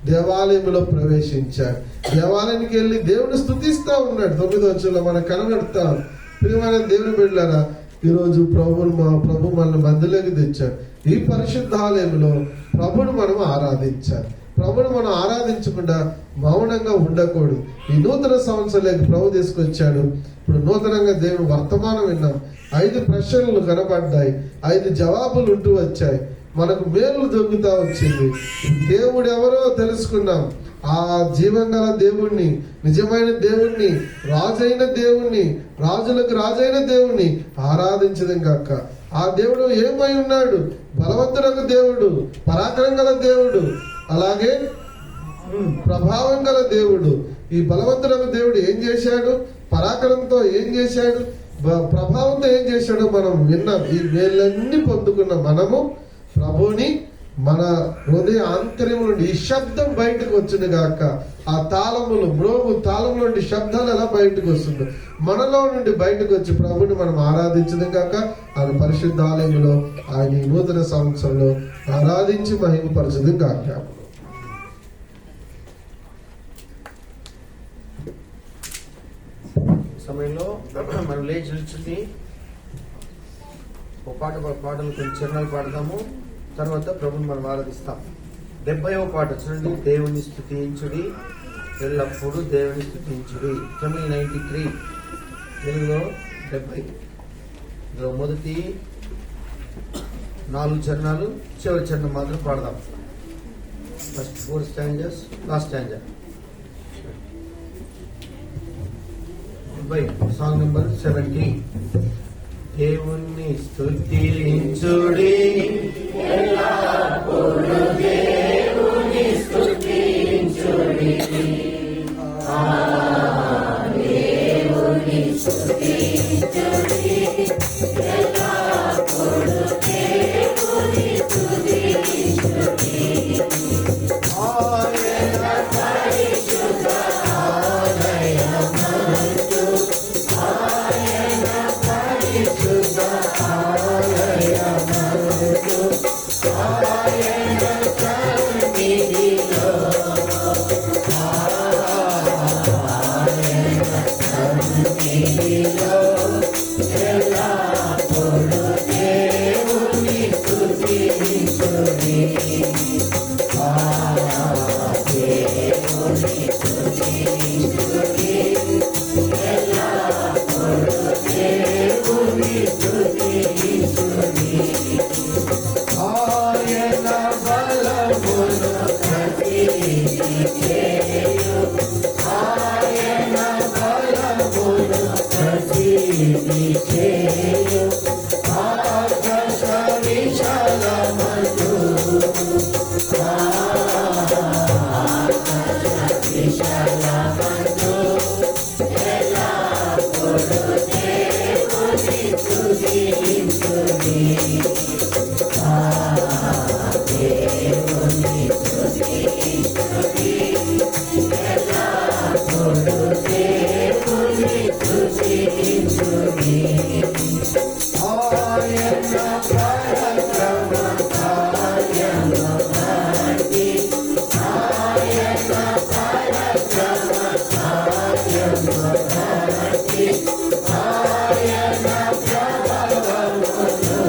దేవాలయంలో ప్రవేశించాడు. దేవాలయానికి వెళ్ళి దేవుని స్తుతిస్తా ఉన్నాడు. 9వ వచనంలో మనకు కనబడతాం. ప్రియమైన దేవుని బిడ్డలారా, ఈరోజు ప్రభు మనల్ని మధ్యలోకి తెచ్చాడు. ఈ పరిశుద్ధాలయంలో ప్రభుని మనం ఆరాధించాలి. ప్రభుని మనం ఆరాధించకుండా మౌనంగా ఉండకూడదు. ఈ నూతన సంవత్సరాలకి ప్రభు తీసుకొచ్చాడు. ఇప్పుడు నూతనంగా దేవుని వర్తమానం విన్నాం. 5 ప్రశ్నలు కనబడ్డాయి, 5 జవాబులు ఉంటూ వచ్చాయి. మనకు మేలు దొరుకుతా వచ్చింది. దేవుడు ఎవరో తెలుసుకున్నాం. ఆ జీవం గల దేవుణ్ణి, నిజమైన దేవుణ్ణి, రాజైన దేవుణ్ణి, రాజులకు రాజైన దేవుణ్ణి ఆరాధించడం కాక. ఆ దేవుడు ఏమై ఉన్నాడు? బలవంతుడకు దేవుడు, పరాక్రమం గల దేవుడు, అలాగే ప్రభావం గల దేవుడు. ఈ బలవంతుడకు దేవుడు ఏం చేశాడు? పరాక్రమంతో ఏం చేశాడు? ప్రభావంతో ఏం చేశాడు? మనం విన్నాం. ఈ వేళ్ళన్నీ పొందుకున్న మనము ప్రభుని మన హృదయ ఆంతర్యం నుండి ఈ శబ్దం బయటకు వచ్చింది గాక. ఆ తాళములు మ్రోగు తాళం నుండి శబ్దాలు ఎలా బయటకు వస్తుంది, మనలో నుండి బయటకు వచ్చి ప్రభుని మనం ఆరాధించడం గాక. ఆయన పరిశుద్ధ ఆలయంలో ఆయన ఈ నూతన సంవత్సరంలో ఆరాధించి మహిమపరచడం గాక. సమయంలో మనం లేచి నిల్చుని ఒక పాటలు కొన్ని చరణాలు పాడదాము. తర్వాత ప్రభుని మనం ఆరాధిస్తాం. 70వ పాట చూడండి. దేవుని స్తుతించుడి, ఎల్లప్పుడూ దేవుని స్తుతించుడి. 93 తెలుగులో 70. ఇందులో మొదటి 4 చరణాలు, చివరి చరణం మాత్రం పాడదాం. First 4 stanzas, last stanza. Song number 70. దేవుణ్ణి స్తుతించుడి, ఎల్లప్పుడూ దేవుని స్తుతించుడి, దేవుని స్తుతించుడి, ఎల్లప్పుడూ దేవుని స్తుతించుడి. ఆయన పరిశుద్ధ ఆలయమందు, ఆయన పరిశుద్ధ ఆలయమందు, ఆయన సన్నిధిలో, ఆయన సన్నిధిలో ఎల్లప్పుడూ దేవుని స్తుతించుడి, దేవుని స్తుతించుడి, ఎల్లప్పుడూ దేవుని స్తుతించుడి. ఆయన బలమును ప్రతిష్ఠించు, ఆయన బలమును ప్రతిష్ఠించు, ఆకాశ విశాలమందు, ఆకాశ విశాలమందు ఎల్లప్పుడూ దేవుని స్తుతించుడి, దేవుని స్తుతించుడి, ఎల్లప్పుడూ దేవుని స్తుతించుడి. ఆయన పరాక్రమ కార్యము బట్టి, ఆయన పరాక్రమ కార్యము బట్టి, ఆయన ప్రభావమును,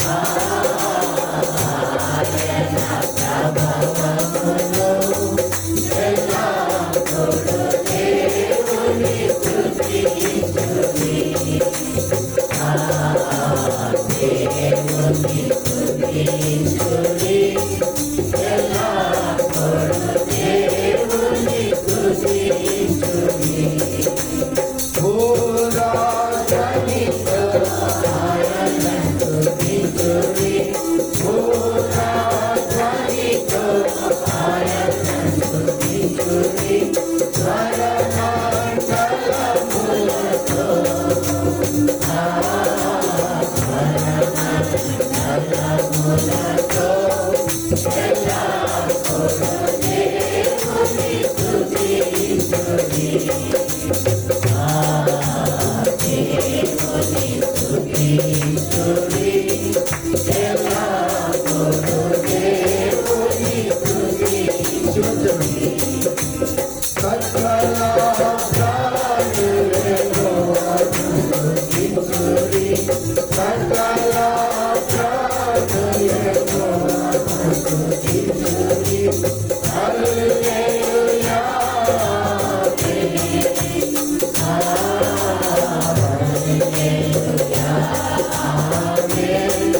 ఆయన ప్రభావమును ఎల్లప్పుడూ దేవుని స్తుతించుడి, దేవుని స్తుతించుడి, ఎల్లప్పుడూ దేవుని స్తుతించుడి. ఓ రాజనితో ఆయన స్తుతించుడి, ఓ రాజనితో ఆయన స్తుతించుడి, స్వరమండలములతో, స్వరమండలములతో ఎల్లప్పుడూ దేవుని స్తుతించుడి, దేవుని స్తుతించుడి, ఎల్లప్పుడూ దేవుని స్తుతించుడి. సకల ప్రాణులను స్తుతించుడి, సకల ప్రాణులను స్తుతించుడి. హల్లెలూయా, హల్లెలూయా, ఆమేన్.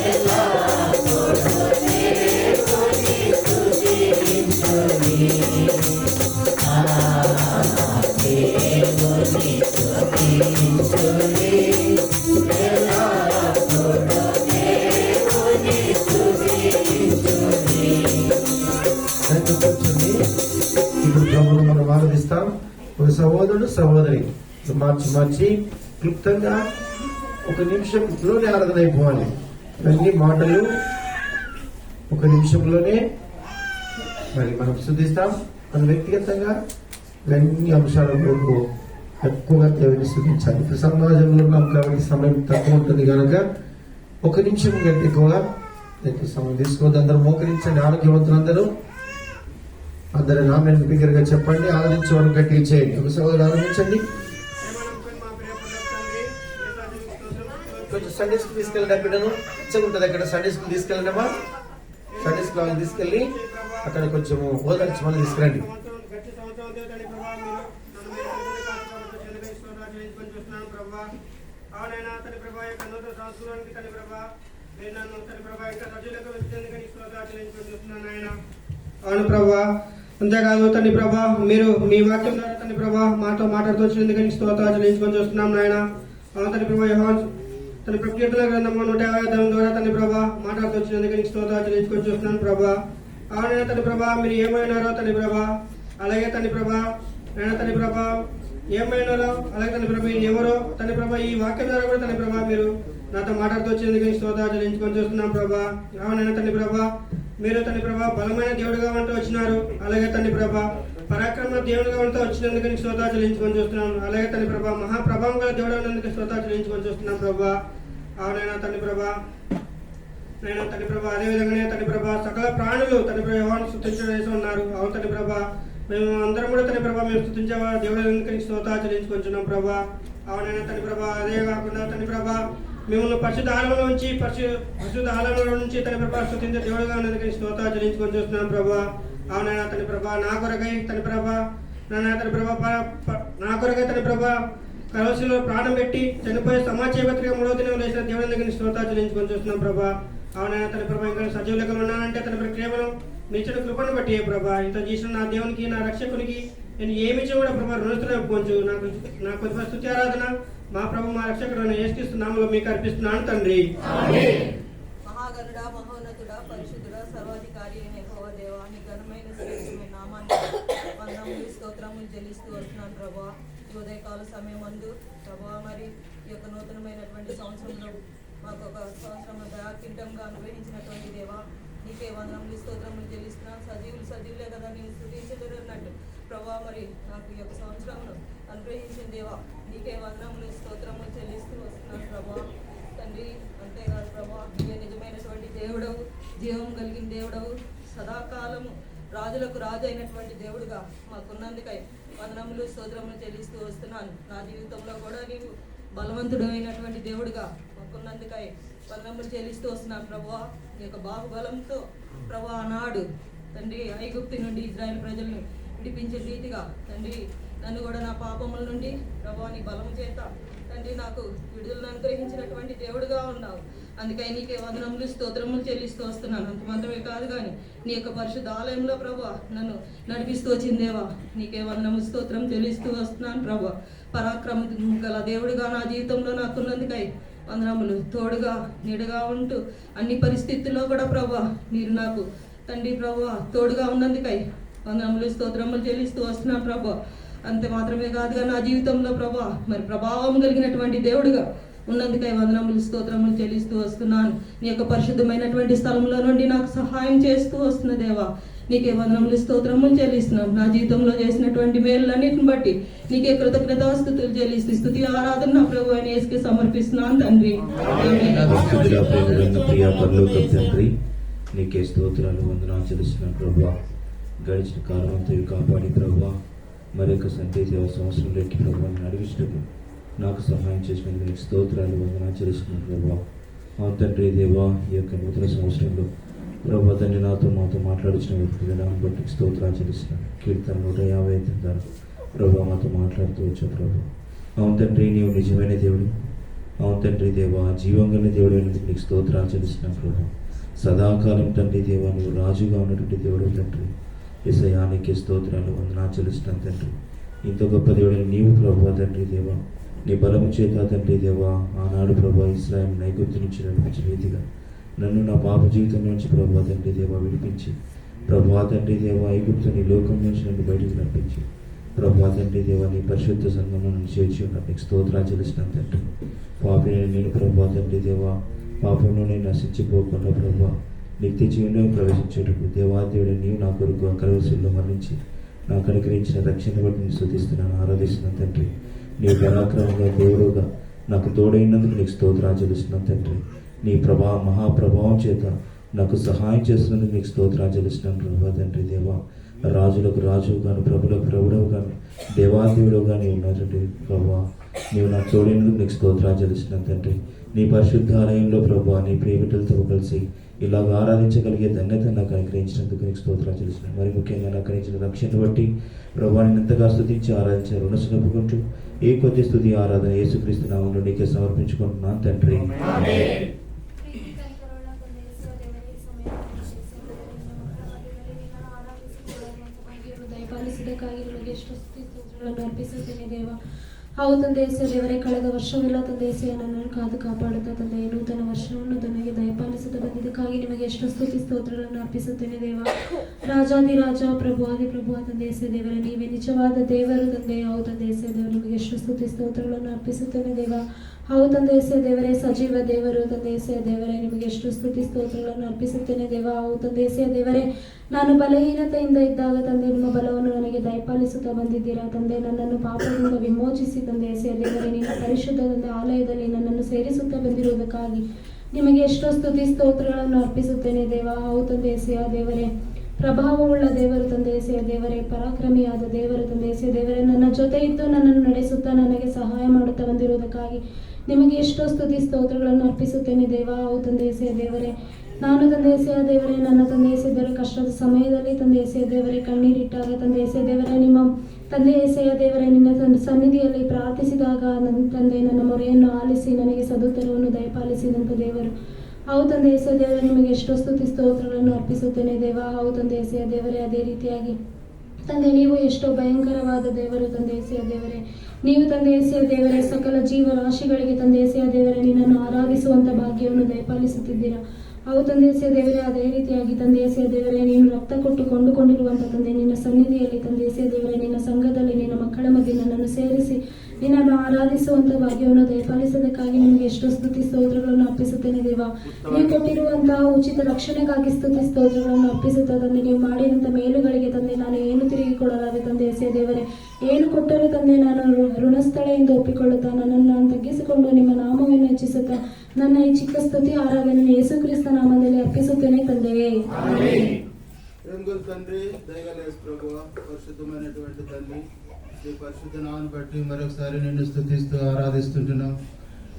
ఎల్లప్పుడూ దేవుని స్తుతించుడి, దేవుని స్తుతించుడి, ఎల్లప్పుడూ దేవుని స్తుతించుడి. ఇప్పుడు ప్రభువును మనం ఆరాధిస్తాం. ఒక సహోదరుడు సహోదరి మార్చి క్లుప్తంగా 1 నిమిషంలోనే ఆరాధన అయిపోవాలి. అన్ని మాటలు ఒక నిమిషంలోనే మరి మనం స్తుతిస్తాం. మన వ్యక్తిగతంగా అన్ని అంశాల కొరకు ఎక్కువగా దేవుని స్తుతించాలి. ఇప్పుడు సమాజంలో ఉన్నాం కాబట్టి సమయం తక్కువ ఉంటుంది కనుక ఒక నిమిషం కంటే కూడా ఎక్కువ సమయం తీసుకోవద్దు. అందరూ మోకరించండి. ఆరోగ్యవంతులందరూ అందరూ నామేను బిగ్గరగా చెప్పండి. ఆనందించేవారు గట్టిగా చేయండి. ఒక సోదరుడు ఆనందించండి. కొంచెం సండే స్కూల్ తీసుకెళ్ళిన బిడ్డను ఉంటుంది. అక్కడ సండే స్కూల్ తీసుకెళ్ళినమా? సండే స్కూల్ వాళ్ళని తీసుకెళ్ళి అక్కడ కొంచెం ఓదార్చి మళ్ళీ తీసుకురండి. అవును ప్రభా, అంతేకాదు తండ్రి ప్రభా, మీరు మీ వాక్యం ద్వారా తండ్రి ప్రభా మాతో మాట్లాడుతూ వచ్చినందుకని స్తోత్రాలు చెల్లించుకొని చూస్తున్నాం నాయన. అవును తండ్రి ప్రభా, యోహాను తన ప్రకీర్తన గ్రంథము 150 ద్వారా తండ్రి ప్రభా మాట్లాడుతూ వచ్చినందుకని స్తోత్రాలు చెల్లించుకొని చూస్తున్నాను ప్రభా. అవునైనా తండ్రి ప్రభా, మీరు ఏమైనారో తండ్రి ప్రభా, అలాగే తండ్రి ప్రభా, నైనా తండ్రి ప్రభా ఏమైనారో అలాగే తండ్రి ప్రభా మీరు ఎవరో తండ్రి ప్రభా ఈ వాక్యం ద్వారా కూడా తండ్రి ప్రభా మీరు నాతో మాట్లాడుతూ వచ్చినందుకని స్తోత్రాలు చెల్లించుకొని చూస్తున్నాం ప్రభా. అవునైనా తండ్రి ప్రభా, మీరు తండ్రి ప్రభా బలమైన దేవుడిగా ఉంటూ వచ్చినారు. అలాగే తండ్రి ప్రభా పరాక్రమ దేవుడిగా ఉంటూ వచ్చినందుకని స్తోత్రాలు చెల్లించుకొని చూస్తున్నాం. అలాగే తండ్రి ప్రభా మహాప్రభావం గల దేవుడు ఉన్నందుకు స్తోత్రాలు చెల్లించుకొని చూస్తున్నాం ప్రభా. అవునైనా తండ్రి ప్రభా, నైనా తండ్రి ప్రభా అదే విధంగానే తండ్రి ప్రభా సకల ప్రాణులు తండ్రి ప్రభా యోహాను స్తుతించడం ఉన్నారు. అవును తండ్రి ప్రభా, మేము అందరం కూడా తండ్రి ప్రభా మేము స్తుతించే దేవుడు ఎందుకని స్తోత్రాలు చెల్లించుకుంటున్నాం ప్రభా. అవునైనా తండ్రి ప్రభా అదే కాకుండా తండ్రి ప్రభా మిమ్మల్ని పరిశుద్ధ ఆలయంలో నుంచి పరిశుద్ధ ఆలయంలో నుంచి తండ్రి ప్రభా స్తుతించే దేవుడుగా ఉన్నందుకని స్తోత్రాలు చెల్లించుకొని చూస్తున్నాం ప్రభా. అవునైనా తండ్రి ప్రభా నా కొరకై తండ్రి ప్రభా నాయన తండ్రి ప్రభా నా కొరకై తండ్రి ప్రభా కలవసిలో ప్రాణం పెట్టి చనిపోయే సమాజపత్రిక 3వ దినం లేచిన దేవుని దగ్గర స్తోత్రాలు చెల్లించుకొని చూస్తున్నాం ప్రభా. అవునైనా తన ప్రభా ఇంకా సజీవ లెక్కలు ఉన్నానంటే తన కేవలం నిచ్చిన కృపను బట్టి ఏ ప్రభా ఇంత చేసిన నా దేవునికి నా రక్షకునికి నేను ఏమి కూడా ప్రభా రుణస్తున్నా ఒప్పుకోవచ్చు. నాకు స్తుతి ఆరాధన మా ప్రభు మా రక్షకుడు యేసుక్రీస్తు మీకు అర్పిస్తున్నాను తండ్రి. మహాగరుడా, మహోన్నతుడా, పరిశుద్ధుడా, సర్వాధికారి అయిన యెహోవా దేవా, నీ ఘనమైన శ్రేష్టమైన నామాన్ని వందనములు స్తోత్రములు చెల్లిస్తూ వస్తున్నాను ప్రభా. ఈ ఉదయకాల సమయం అందు ప్రభా మరి ఈ యొక్క నూతనమైనటువంటి సంవత్సరంలో మాకు ఒక సంవత్సరం కింటంగా అనుగ్రహించినటువంటి దేవా, నీకే వందనములు స్తోత్రములు చెల్లిస్తున్నాను. సజీవులే కదా నేను స్తుతించలేరు అన్నట్టు ప్రభా మరి నాకు ఈ యొక్క సంవత్సరంలో అనుగ్రహించిన దేవా, నీకే వందనములు స్తోత్రములు చెల్లిస్తూ వస్తున్నాను ప్రభా. తండ్రి అంతేకాదు ప్రభా, నీవే నిజమైనటువంటి దేవుడవు, జీవం కలిగిన దేవుడవు, సదాకాలము రాజులకు రాజు అయినటువంటి దేవుడుగా మాకున్నందుకై వందనములు స్తోత్రములు చెల్లిస్తూ వస్తున్నాను. నా జీవితంలో కూడా నీవు బలవంతుడు అయినటువంటి దేవుడుగా మాకున్నందుకై వందనములు చెల్లిస్తూ వస్తున్నాను ప్రభా. నీ యొక్క బాహుబలంతో ప్రభా ఆనాడు తండ్రి ఐగుప్తు నుండి ఇజ్రాయెల్ ప్రజలను విడిపించే రీతిగా తండ్రి నన్ను కూడా నా పాపముల నుండి ప్రభా నీ బలము చేత తండ్రి నాకు విడుదలను అనుగ్రహించినటువంటి దేవుడుగా ఉన్నావు. అందుకని నీకే వందనములు స్తోత్రములు చెల్లిస్తూ వస్తున్నాను. అంత మాత్రమే కాదు కానీ నీ యొక్క పరిశుద్ధ ఆలయంలో ప్రభా నన్ను నడిపిస్తూ వచ్చిందేవా, నీకే వందనములు స్తోత్రం చెల్లిస్తూ వస్తున్నాను ప్రభా. పరాక్రమ గల దేవుడిగా నా జీవితంలో నాకున్నందుకై వందనములు. తోడుగా నీడగా ఉంటూ అన్ని పరిస్థితుల్లో కూడా ప్రభా మీరు నాకు తండ్రి ప్రభా తోడుగా ఉన్నందుకై వందనములు స్తోత్రములు చెల్లిస్తూ వస్తున్నాను ప్రభా. అంతే మాత్రమే కాదుగా నా జీవితంలో ప్రభా మరి ప్రభావం కలిగినటువంటి దేవుడుగా ఉన్నందుకై వందనములు స్తోత్రములు చెల్లిస్తూ వస్తున్నాను. నీ యొక్క పరిశుద్ధమైనటువంటి స్థలంలో నుండి నాకు సహాయం చేస్తూ వస్తున్న దేవా, నీకే వందనములు స్తోత్రములు చెల్లిస్తున్నాను. నా జీవితంలో చేసినటువంటి మేలులన్నిటిని బట్టి నీకే కృతజ్ఞతాస్తుతులు చెల్లిస్తూ స్తుతి ఆరాధన నా ప్రభు అయిన యేసుకే సమర్పిస్తున్నాను తండ్రి. తండ్రి నీకే స్తోత్రాలు వందనాలు చెల్లిస్తున్నాను ప్రభా. గడిచిన కాలం అంతా కాపాడి ప్రభా మరొక సండే దేవ సంవత్సరంలోకి ప్రభావం నడిపించడం నాకు సహాయం చేసినందుకు నీకు స్తోత్రాలు వందనాలు చెల్లిస్తున్నాను ప్రభా. మా తండ్రి దేవా ఈ యొక్క నూతన సంవత్సరంలో ప్రభా తండ్రి మాతో మాట్లాడించిన విధానం బట్టి స్తోత్రాలు చెల్లిస్తున్నాను. కీర్తన 150 ద్వారా ప్రభా మాతో మాట్లాడుతూ వచ్చావు ప్రభా. అవును తండ్రి నీవు నిజమైన దేవుడు, అవును తండ్రి దేవా జీవం కలిగిన దేవుడు అయినందుకు నీకు స్తోత్రాలు చెల్లిస్తున్నాను ప్రభా. సదాకాలం తండ్రి దేవా నువ్వు రాజుగా ఉన్నటువంటి దేవుడు తండ్రి. యేసయ్యా నీకే స్తోత్రాలు వందనాలు చెల్లిస్తున్నాను తండ్రి. ఇంత గొప్ప దేవుడైన నీవు ప్రభా తండ్రి దేవా నీ బలము చేత తండ్రి దేవా ఆనాడు ప్రభా ఇశ్రాయేలు ఐగుప్తు నుంచి నడిపించిన రీతిగా నన్ను నా పాప జీవితం నుంచి ప్రభా తండ్రి దేవా విడిపించి ప్రభా తండ్రి దేవా ఐగుప్తుని లోకం నుంచి నన్ను బయటకు నడిపించి ప్రభా తండ్రి దేవా నీ పరిశుద్ధ సంఘంలో నన్ను చేర్చి ఉన్న నీకు స్తోత్రాలు చెల్లిస్తున్నాను తండ్రి. పాపిని నేను ప్రభా తండ్రి దేవా పాపంలో నేను నశించిపోకుండా ప్రభా నిత్య జీవనంలో ప్రవేశించేటప్పుడు దేవాదేవుడు నీవు నా కొరకు ఆ కలవశిలో మరణించి నాకు అనుగ్రహించిన రక్షణ బట్టి నేను స్తుతిస్తున్నాను, ఆరాధిస్తున్నాను తండ్రి. నీ పరాక్రమంగా దేవుడుగా నాకు తోడైనందుకు నీకు స్తోత్రాలు చెల్లిస్తున్నాను తండ్రి. నీ మహాప్రభావం చేత నాకు సహాయం చేస్తున్నందుకు నీకు స్తోత్రాలు చెల్లిస్తున్నాను ప్రభా తండ్రి. దేవా, రాజులకు రాజు గాను, ప్రభులకు ప్రభుడవు గాను, దేవాదేవుడు గాని ఉన్నారండి ప్రభా. నీవు నాకు తోడైనందుకు నీకు స్తోత్రాలు చెల్లిస్తున్నాను తండ్రి. నీ పరిశుద్ధ ఆలయంలో ప్రభా నీ ప్రియబిడ్డలతో కలిసి ఇలాగ ఆరాధించగలిగే ధన్యత నాకు అనుగ్రహించినందుకు నీకు స్తోత్రాలు చెల్లిస్తున్నాను. మరి ముఖ్యంగా నాకు అనుగ్రహించిన రక్షణ బట్టి ప్రభాని ఎంతగా స్తుతించి ఆరాధించే రుణసులు ఒప్పుకుంటూ ఏ కొద్ది స్తుతి ఆరాధన యేసుక్రీస్తు నామములో నీకే సమర్పించుకుంటున్నాను తండ్రి. ಅವು ತಂದೆ ದೇವರೇ, ಕಳೆದ ವರ್ಷವೆಲ್ಲ ತಂದೆ ನನ್ನನ್ನು ಕಾದು ಕಾಪಾಡುತ್ತಾ ತಂದೆ ನೂತನ ವರ್ಷವನ್ನು ನನಗೆ ದಯಪಾಲಿಸುತ್ತಾ ಬಂದಿದ್ದಕ್ಕಾಗಿ ನಿಮಗೆ ಎಷ್ಟು ಸ್ತುತಿ ಸ್ತೋತ್ರಗಳನ್ನು ಅರ್ಪಿಸುತ್ತೇನೆ ದೇವ. ರಾಜಾದಿರಾಜ, ಪ್ರಭುವಾದಿ ಪ್ರಭು ತಂದೆ ದೇವರೇ, ನೀವೇ ನಿಜವಾದ ದೇವರು ತಂದೆ. ಅವು ತಂದೆ ದೇವರು, ನಿಮಗೆ ಎಷ್ಟು ಸ್ತುತಿ ಸ್ತೋತ್ರಗಳನ್ನು ಅರ್ಪಿಸುತ್ತೇನೆ ದೇವ. ಅವು ತಂದೆ ದೇವರೇ, ಸಜೀವ ದೇವರು ತಂದೆ ದೇವರೇ, ನಿಮಗೆ ಎಷ್ಟು ಸ್ತುತಿ ಸ್ತೋತ್ರಗಳನ್ನು ಅರ್ಪಿಸುತ್ತೇನೆ ದೇವ. ಅವು ತಂದೆ ದೇವರೇ, ನಾನು ಬಲಹೀನತೆಯಿಂದ ಇದ್ದಾಗ ತಂದೆ ನಿಮ್ಮ ಬಲವನ್ನು ನನಗೆ ದಯಪಾಲಿಸುತ್ತಾ ಬಂದಿದ್ದೀರಾ ತಂದೆ. ನನ್ನನ್ನು ಪಾಪದಿಂದ ವಿಮೋಚಿಸಿ ತಂದೆ ದೇವರೇ, ನಿನ್ನ ಪರಿಶುದ್ಧವಾದ ಆಲಯದಲ್ಲಿ ನನ್ನನ್ನು ಸೇರಿಸುತ್ತಾ ಬಂದಿರುವುದಕ್ಕಾಗಿ ನಿಮಗೆ ಎಷ್ಟೋ ಸ್ತುತಿ ಸ್ತೋತ್ರಗಳನ್ನು ಅರ್ಪಿಸುತ್ತೇನೆ ದೇವ. ಅವು ತಂದೆ ದೇವರೇ, ಪ್ರಭಾವವುಳ್ಳ ದೇವರು ತಂದೆ ದೇವರೇ, ಪರಾಕ್ರಮಿಯಾದ ದೇವರು ತಂದೆ ದೇವರೇ, ನನ್ನ ಜೊತೆ ಇದ್ದು ನನ್ನನ್ನು ನಡೆಸುತ್ತಾ ನನಗೆ ಸಹಾಯ ಮಾಡುತ್ತಾ ಬಂದಿರುವುದಕ್ಕಾಗಿ ನಿಮಗೆ ಎಷ್ಟೋ ಸ್ತುತಿ ಸ್ತೋತ್ರಗಳನ್ನು ಅರ್ಪಿಸುತ್ತೇನೆ ದೇವ. ಅವು ತಂದೆ ದೇವರೇ, ನಾನು ತಂದೆ ದೇವರೇ, ನನ್ನ ತಂದೆ ದೇವರ ಕಷ್ಟದ ಸಮಯದಲ್ಲಿ ತಂದೆ ದೇವರೇ ಕಣ್ಣೀರಿಟ್ಟಾಗ ತಂದೆ ದೇವರೇ, ನಿಮ್ಮ ತಂದೆ ದೇವರೇ ನಿನ್ನ ಸನ್ನಿಧಿಯಲ್ಲಿ ಪ್ರಾರ್ಥಿಸಿದಾಗ ನನ್ನ ತಂದೆ ನನ್ನ ಮೊರೆಯನ್ನು ಆಲಿಸಿ ನನಗೆ ಸದುತ್ತರವನ್ನು ದಯಪಾಲಿಸಿದಂಥ ದೇವರು. ಅವು ತಂದೆ ದೇವರೇ, ನಿಮಗೆ ಎಷ್ಟೋ ಸ್ತುತಿ ಸ್ತೋತ್ರಗಳನ್ನು ಅರ್ಪಿಸುತ್ತೇನೆ ದೇವ. ಅವು ತಂದೆ ದೇವರೇ, ಅದೇ ರೀತಿಯಾಗಿ ತಂದೆ ನೀವು ಎಷ್ಟೋ ಭಯಂಕರವಾದ ದೇವರು ತಂದೆ ದೇವರೇ. ನೀವು ತಂದೆ ದೇವರೇ, ಸಕಲ ಜೀವರಾಶಿಗಳಿಗೆ ತಂದೆ ದೇವರೇ ನಿನ್ನನ್ನು ಆರಾಧಿಸುವಂತ ಭಾಗ್ಯವನ್ನು ದಯಪಾಲಿಸುತ್ತಿದ್ದೀರಾ. ಅವು ತಂದೆ ದೇವರೇ, ಅದೇ ರೀತಿಯಾಗಿ ತಂದೆ ದೇವರೇ, ನೀನು ರಕ್ತ ಕೊಟ್ಟು ಕೊಂಡುಕೊಂಡಿರುವಂತ ತಂದೆ ನಿನ್ನ ಸನ್ನಿಧಿಯಲ್ಲಿ ತಂದೆ ದೇವರೇ, ನಿನ್ನ ಸಂಘದಲ್ಲಿ ನಿನ್ನ ಮಕ್ಕಳ ಮಧ್ಯೆ ನನ್ನನ್ನು ಸೇರಿಸಿ ನಿನ್ನನ್ನು ಆರಾಧಿಸುವಂತ ಭಾಗ್ಯವನ್ನು ದಯಪಾಲಿಸೋದಕ್ಕಾಗಿ ನಿಮಗೆ ಎಷ್ಟೋ ಸ್ತುತಿ ಸ್ತೋತ್ರಗಳನ್ನು ಅರ್ಪಿಸುತ್ತೇನೆ ದೇವ. ನೀವು ಕೊಟ್ಟಿರುವಂತಹ ಉಚಿತ ರಕ್ಷಣೆಗಾಗಿ ಸ್ತುತಿ ಸ್ತೋತ್ರಗಳನ್ನು ಅರ್ಪಿಸುತ್ತಾ ತಂದೆ, ನೀವು ಮಾಡಿದಂತ ಮೇಲುಗಳಿಗೆ ತಂದೆ ನಾನು ಏನು ತಿರುಗಿ ಕೊಡಲಾರೆ ತಂದೆ ದೇವರೇ. ಏನು ಕೊಟ್ಟರೂ ತಂದೆ ನಾನು ಋಣಸ್ಥಳೆಯಿಂದ ಒಪ್ಪಿಕೊಳ್ಳುತ್ತಾ ನನ್ನನ್ನು ನಾನು ತಗ್ಗಿಸಿಕೊಂಡು ನಿಮ್ಮ ನಾಮವನ್ನು ಹೆಚ್ಚಿಸುತ್ತಾ ನನ್ನ ಈ ಚಿಕ್ಕ ಸ್ತುತಿ ಆರಾಧನೆ ಯೇಸು ಕ್ರಿಸ್ತ ನಾಮದಲ್ಲಿ ಅರ್ಪಿಸುತ್ತೇನೆ ತಂದೆಯೇ. తండ్రి, దయగల ప్రభువ, పరిశుద్ధమైనటువంటి తండ్రి, ఈ పరిశుద్ధ నామమును బట్టి మరొకసారి నిన్ను స్తుతిస్తూ ఆరాధిస్తుంటున్నాం.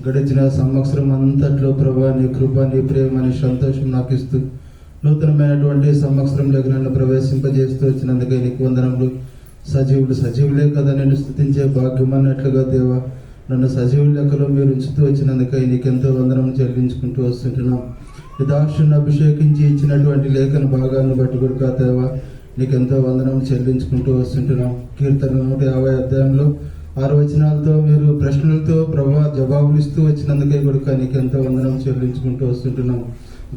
గడిచిన సంవత్సరం అంతట్లో ప్రభా నీ కృప, నీ ప్రేమ, నీ సంతోషం నాకు ఇస్తూ నూతనమైనటువంటి సంవత్సరంలోకి నన్ను ప్రవేశింపజేస్తూ వచ్చినందుకే నీకు వందనములు. సజీవులే కదా నిన్ను స్తుతించే భాగ్యం అన్నట్లుగా దేవా, నన్ను సజీవుల లెక్కలో మీరు ఉంచుతూ వచ్చినందుకై నీకెంతో వందనం చెల్లించుకుంటూ వస్తుంటున్నాం. ఈ దాసుని అభిషేకించి ఇచ్చినటువంటి లేఖన భాగాన్ని బట్టి కూడా దేవా నీకెంతో వందనం చెల్లించుకుంటూ వస్తుంటున్నాం. కీర్తన 150 అధ్యాయంలో 6 వచనాలతో మీరు ప్రశ్నలతో ప్రభా జవాబులు ఇస్తూ వచ్చినందుకే కూడా నీకెంతో వందనం చెల్లించుకుంటూ వస్తుంటున్నాం.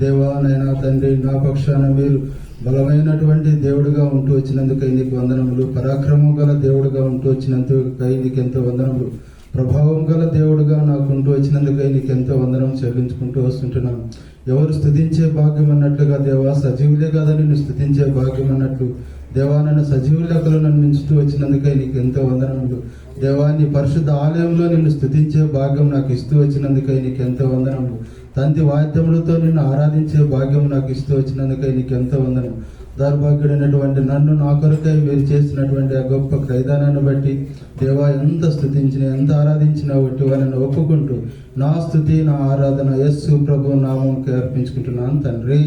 దేవా, నైనా తండ్రి, నా పక్షాన మీరు బలమైనటువంటి దేవుడిగా ఉంటూ వచ్చినందుకై నీకు వందనములు. పరాక్రమం గల దేవుడిగా ఉంటూ వచ్చినందుకై నీకెంతో వందనములు. ప్రభావం గల దేవుడుగా నాకు ఉంటూ వచ్చినందుకై నీకెంతో వందనం చెల్లించుకుంటూ వస్తుంటున్నాను. ఎవరు స్తుతించే భాగ్యం అన్నట్లుగా దేవా, సజీవులే కదా నిన్ను స్తుతించే భాగ్యం అన్నట్లు దేవా, నన్ను సజీవుల లెక్కలో నన్ను మించుతూ వచ్చినందుకై నీకు ఎంతో వందనములు. దేవా, నీ పరిశుద్ధ ఆలయంలో నిన్ను స్తుతించే భాగ్యం నాకు ఇస్తూ వచ్చినందుకై నీకు ఎంతో వందనములు. తంతి వాద్యములతో నిన్ను ఆరాధించే భాగ్యం నాకు ఇస్తూ వచ్చినందుకై నీకు ఎంతో వందనం. దౌర్భాగ్యుడైనటువంటి నన్ను నా కొరకై మీరు చేసినటువంటి ఆ గొప్ప క్రైదానాన్ని బట్టి దేవా, ఎంత స్తుతించిన ఎంత ఆరాధించినా బట్టి వాళ్ళని ఒప్పుకుంటూ నా స్తుతి నా ఆరాధన యేసు ప్రభు నామంకి అర్పించుకుంటున్నాను తండ్రి.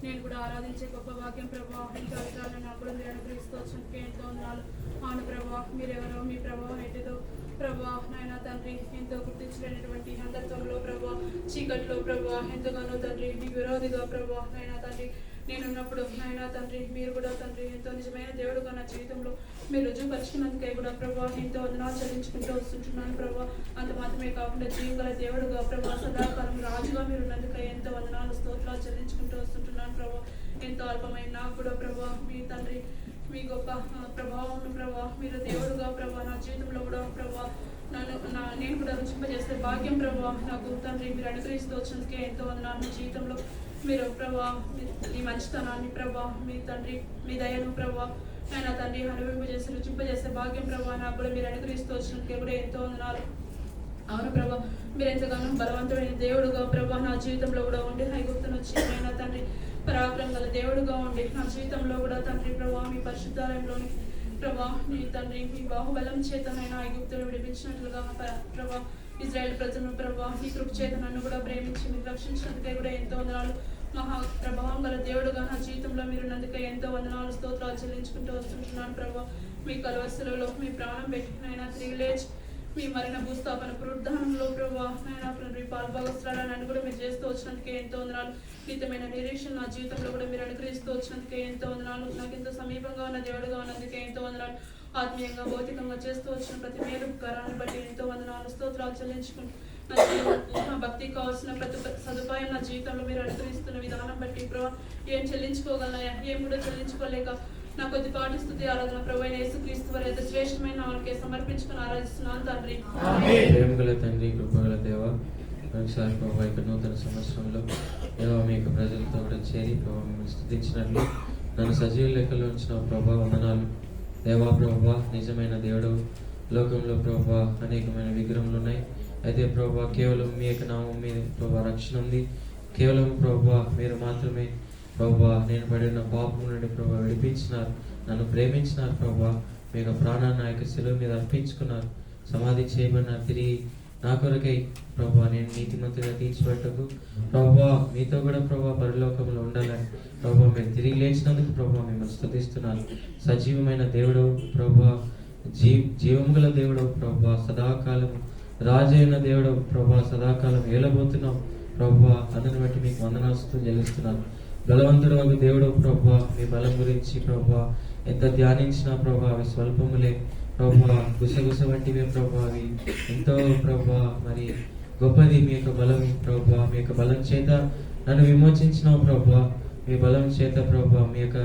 నేను కూడా ఆరాధించే గొప్ప భాగ్యం ప్రభావ ఇంకా అధికారులను నాకు కూడా మీరు అనుగ్రహిస్తూ వచ్చినందుకు ఎంతో వందనాలు. అవును ప్రభావ, మీరెవరో మీ ప్రభావం ఏంటిదో ప్రభా నాయన తండ్రి ఎంతో గుర్తించలేనటువంటి అంధత్వంలో ప్రభా చీకట్లో ప్రభా ఎంతగానో తండ్రి మీ విరోధిగా ప్రభా నాయన తండ్రి నేనున్నప్పుడు నాయన తండ్రి మీరు కూడా తండ్రి ఎంతో నిజమైన దేవుడుగా నా జీవితంలో మీరు రుజువుపరిచినందుకే కూడా ప్రభా ఎంతో వందనాలు చెల్లించుకుంటూ వస్తుంటున్నాను ప్రభా. అంత మాత్రమే కాకుండా జీవగల దేవుడుగా ప్రభా సదాకాలం రాజుగా మీరు ఉన్నందుకే ఎంతో వందనాలు స్తోత్రాలు చెల్లించుకుంటూ వస్తుంటున్నాను ప్రభా. ఎంతో అల్పమైన నాకు కూడా ప్రభా మీ తండ్రి మీ గొప్ప ప్రభావం ప్రభా మీరు దేవుడుగా ప్రభా నా జీవితంలో కూడా ప్రభా నేను కూడా రుచింపజేసే భాగ్యం ప్రభా నాకు తండ్రి మీరు అనుగ్రహిస్తూ వచ్చినందుకే ఎంతో వందనాలు. నా జీవితంలో మీరు ప్రభా మీ మంచితనాన్ని ప్రభా మీ తండ్రి మీ దయను ప్రభా ఆయన తండ్రి అనుభవింపజేసి రుచింపజేసే భాగ్యం ప్రభా నాకు కూడా మీరు అనుగ్రహిస్తూ వచ్చినందుకే కూడా ఎంతో వందనాలు. అవును ప్రభా మీరు ఎంతగానో బలవంతుడైన దేవుడుగా ప్రభా నా జీవితంలో కూడా ఉండి ఐగుప్తును వచ్చి ఆయన తండ్రి పరాక్రమం గల దేవుడుగా ఉండి నా జీవితంలో కూడా తండ్రి ప్రభా మీ పరిశుద్ధాలయంలోని ప్రభా మీ తండ్రి మీ బాహుబలం చేతనైనా ఐగుప్తులు విడిపించినట్లుగా ప్రభా ఇజ్రాయెల్ ప్రజలను ప్రభా మీ కృప చేత నన్ను కూడా ప్రేమించి మీరు రక్షించినందుకే కూడా ఎంతో వందనాలు. మహా ప్రభావం గల దేవుడుగా నా జీవితంలో మీరు నందుకే ఎంతో వందనాలు స్తోత్రాలు చెల్లించుకుంటూ వస్తుంటున్నాను ప్రభా. మీ కలవసలలో మీ ప్రాణం పెట్టినైనా తిరిగి లేచి మీ మరణ భూస్థాపన పునరుద్ధానంలో ప్రభా నాయన తండ్రి పాల్భాగస్తురాలు నన్ను కూడా మీరు చేస్తూ వచ్చినందుకే ఎంతో వందనాలు. నిత్యమైన నిరీక్షణ నా జీవితంలో కూడా మీరు అనుగ్రహిస్తూ వచ్చినందుకే ఎంతో వందనాలు. నాకు ఎంతో సమీపంగా ఉన్న దేవుడుగా ఉన్నందుకే ఎంతో వందనాలు. ఆత్మీయంగా భౌతికంగా చేస్తూ వచ్చిన ప్రతి మేలు ఉపకారాన్ని బట్టి ఎంతో వందనాలు స్తోత్రాలు చెల్లించుకుంటూ నా భక్తికి కావాల్సిన ప్రతి సదుపాయం నా జీవితంలో మీరు అనుగ్రహిస్తున్న విధానం బట్టి ప్రభా ఏం చెల్లించుకోగలనయా ఏం కూడా చెల్లించుకోలేక నా కొద్దిపాటి స్థుతి ఆరాధన ప్రభు అయిన యేసుక్రీస్తు వారి యొక్క శ్రేష్టమైన నామముకే సమర్పించుకుని ఆరాధిస్తున్నాను తండ్రి. ప్రేమగల తండ్రి కృపగల దేవ ఒకసారి ప్రభావ యొక్క నూతన సంవత్సరంలో దేవ మీ యొక్క ప్రజలతో కూడా చేరి ప్రభావ మిమ్మల్ని స్తుతించినట్లు నన్ను సజీవ లెక్కలో ఉంచిన ప్రభావ వందనాలు. దేవా ప్రభావ నిజమైన దేవుడు లోకంలో ప్రభావ అనేకమైన విగ్రహములు ఉన్నాయి. అయితే ప్రభావ కేవలం మీ యొక్క నామం మీద ప్రభావ రక్షణ ఉంది. కేవలం ప్రభావ మీరు మాత్రమే ప్రభా నేను పడిన పాపం నుండి ప్రభా విడిపించినారు, నన్ను ప్రేమించినారు ప్రభా. మీ యొక్క ప్రాణాన్ని ఆ యొక్క శిలువ మీద అర్పించుకున్నారు, సమాధి చేయబడినారు. తిరిగి నా కొరకై ప్రభా నేను నీతిమంతుగా తీర్చిపెట్టకు ప్రభా మీతో కూడా ప్రభా పరలోకంలో ఉండాలని ప్రభా మీరు తిరిగి లేచినందుకు ప్రభా మిమ్మల్ని స్తుతిస్తున్నాను. సజీవమైన దేవుడు ప్రభా జీవం గల దేవుడు ప్రభా సదాకాలం రాజైన దేవుడు ప్రభా సదాకాలం ఏలబోతున్నాం ప్రభా. అందుని బట్టి మీకు వందనాస్తులు చెల్లిస్తున్నాను. బలవంతుడు ఒక దేవుడు ప్రభా మీ బలం గురించి ప్రభా ఎంత ధ్యానించినా ప్రభా అవి స్వల్పములే ప్రభా. గుసగుస వంటివే ప్రభా అవి ఎంతో ప్రభా మరి గొప్పది మీ యొక్క బలం ప్రభా. మీ యొక్క బలం చేత నన్ను విమోచించినావు ప్రభా. మీ బలం చేత ప్రభా మీ యొక్క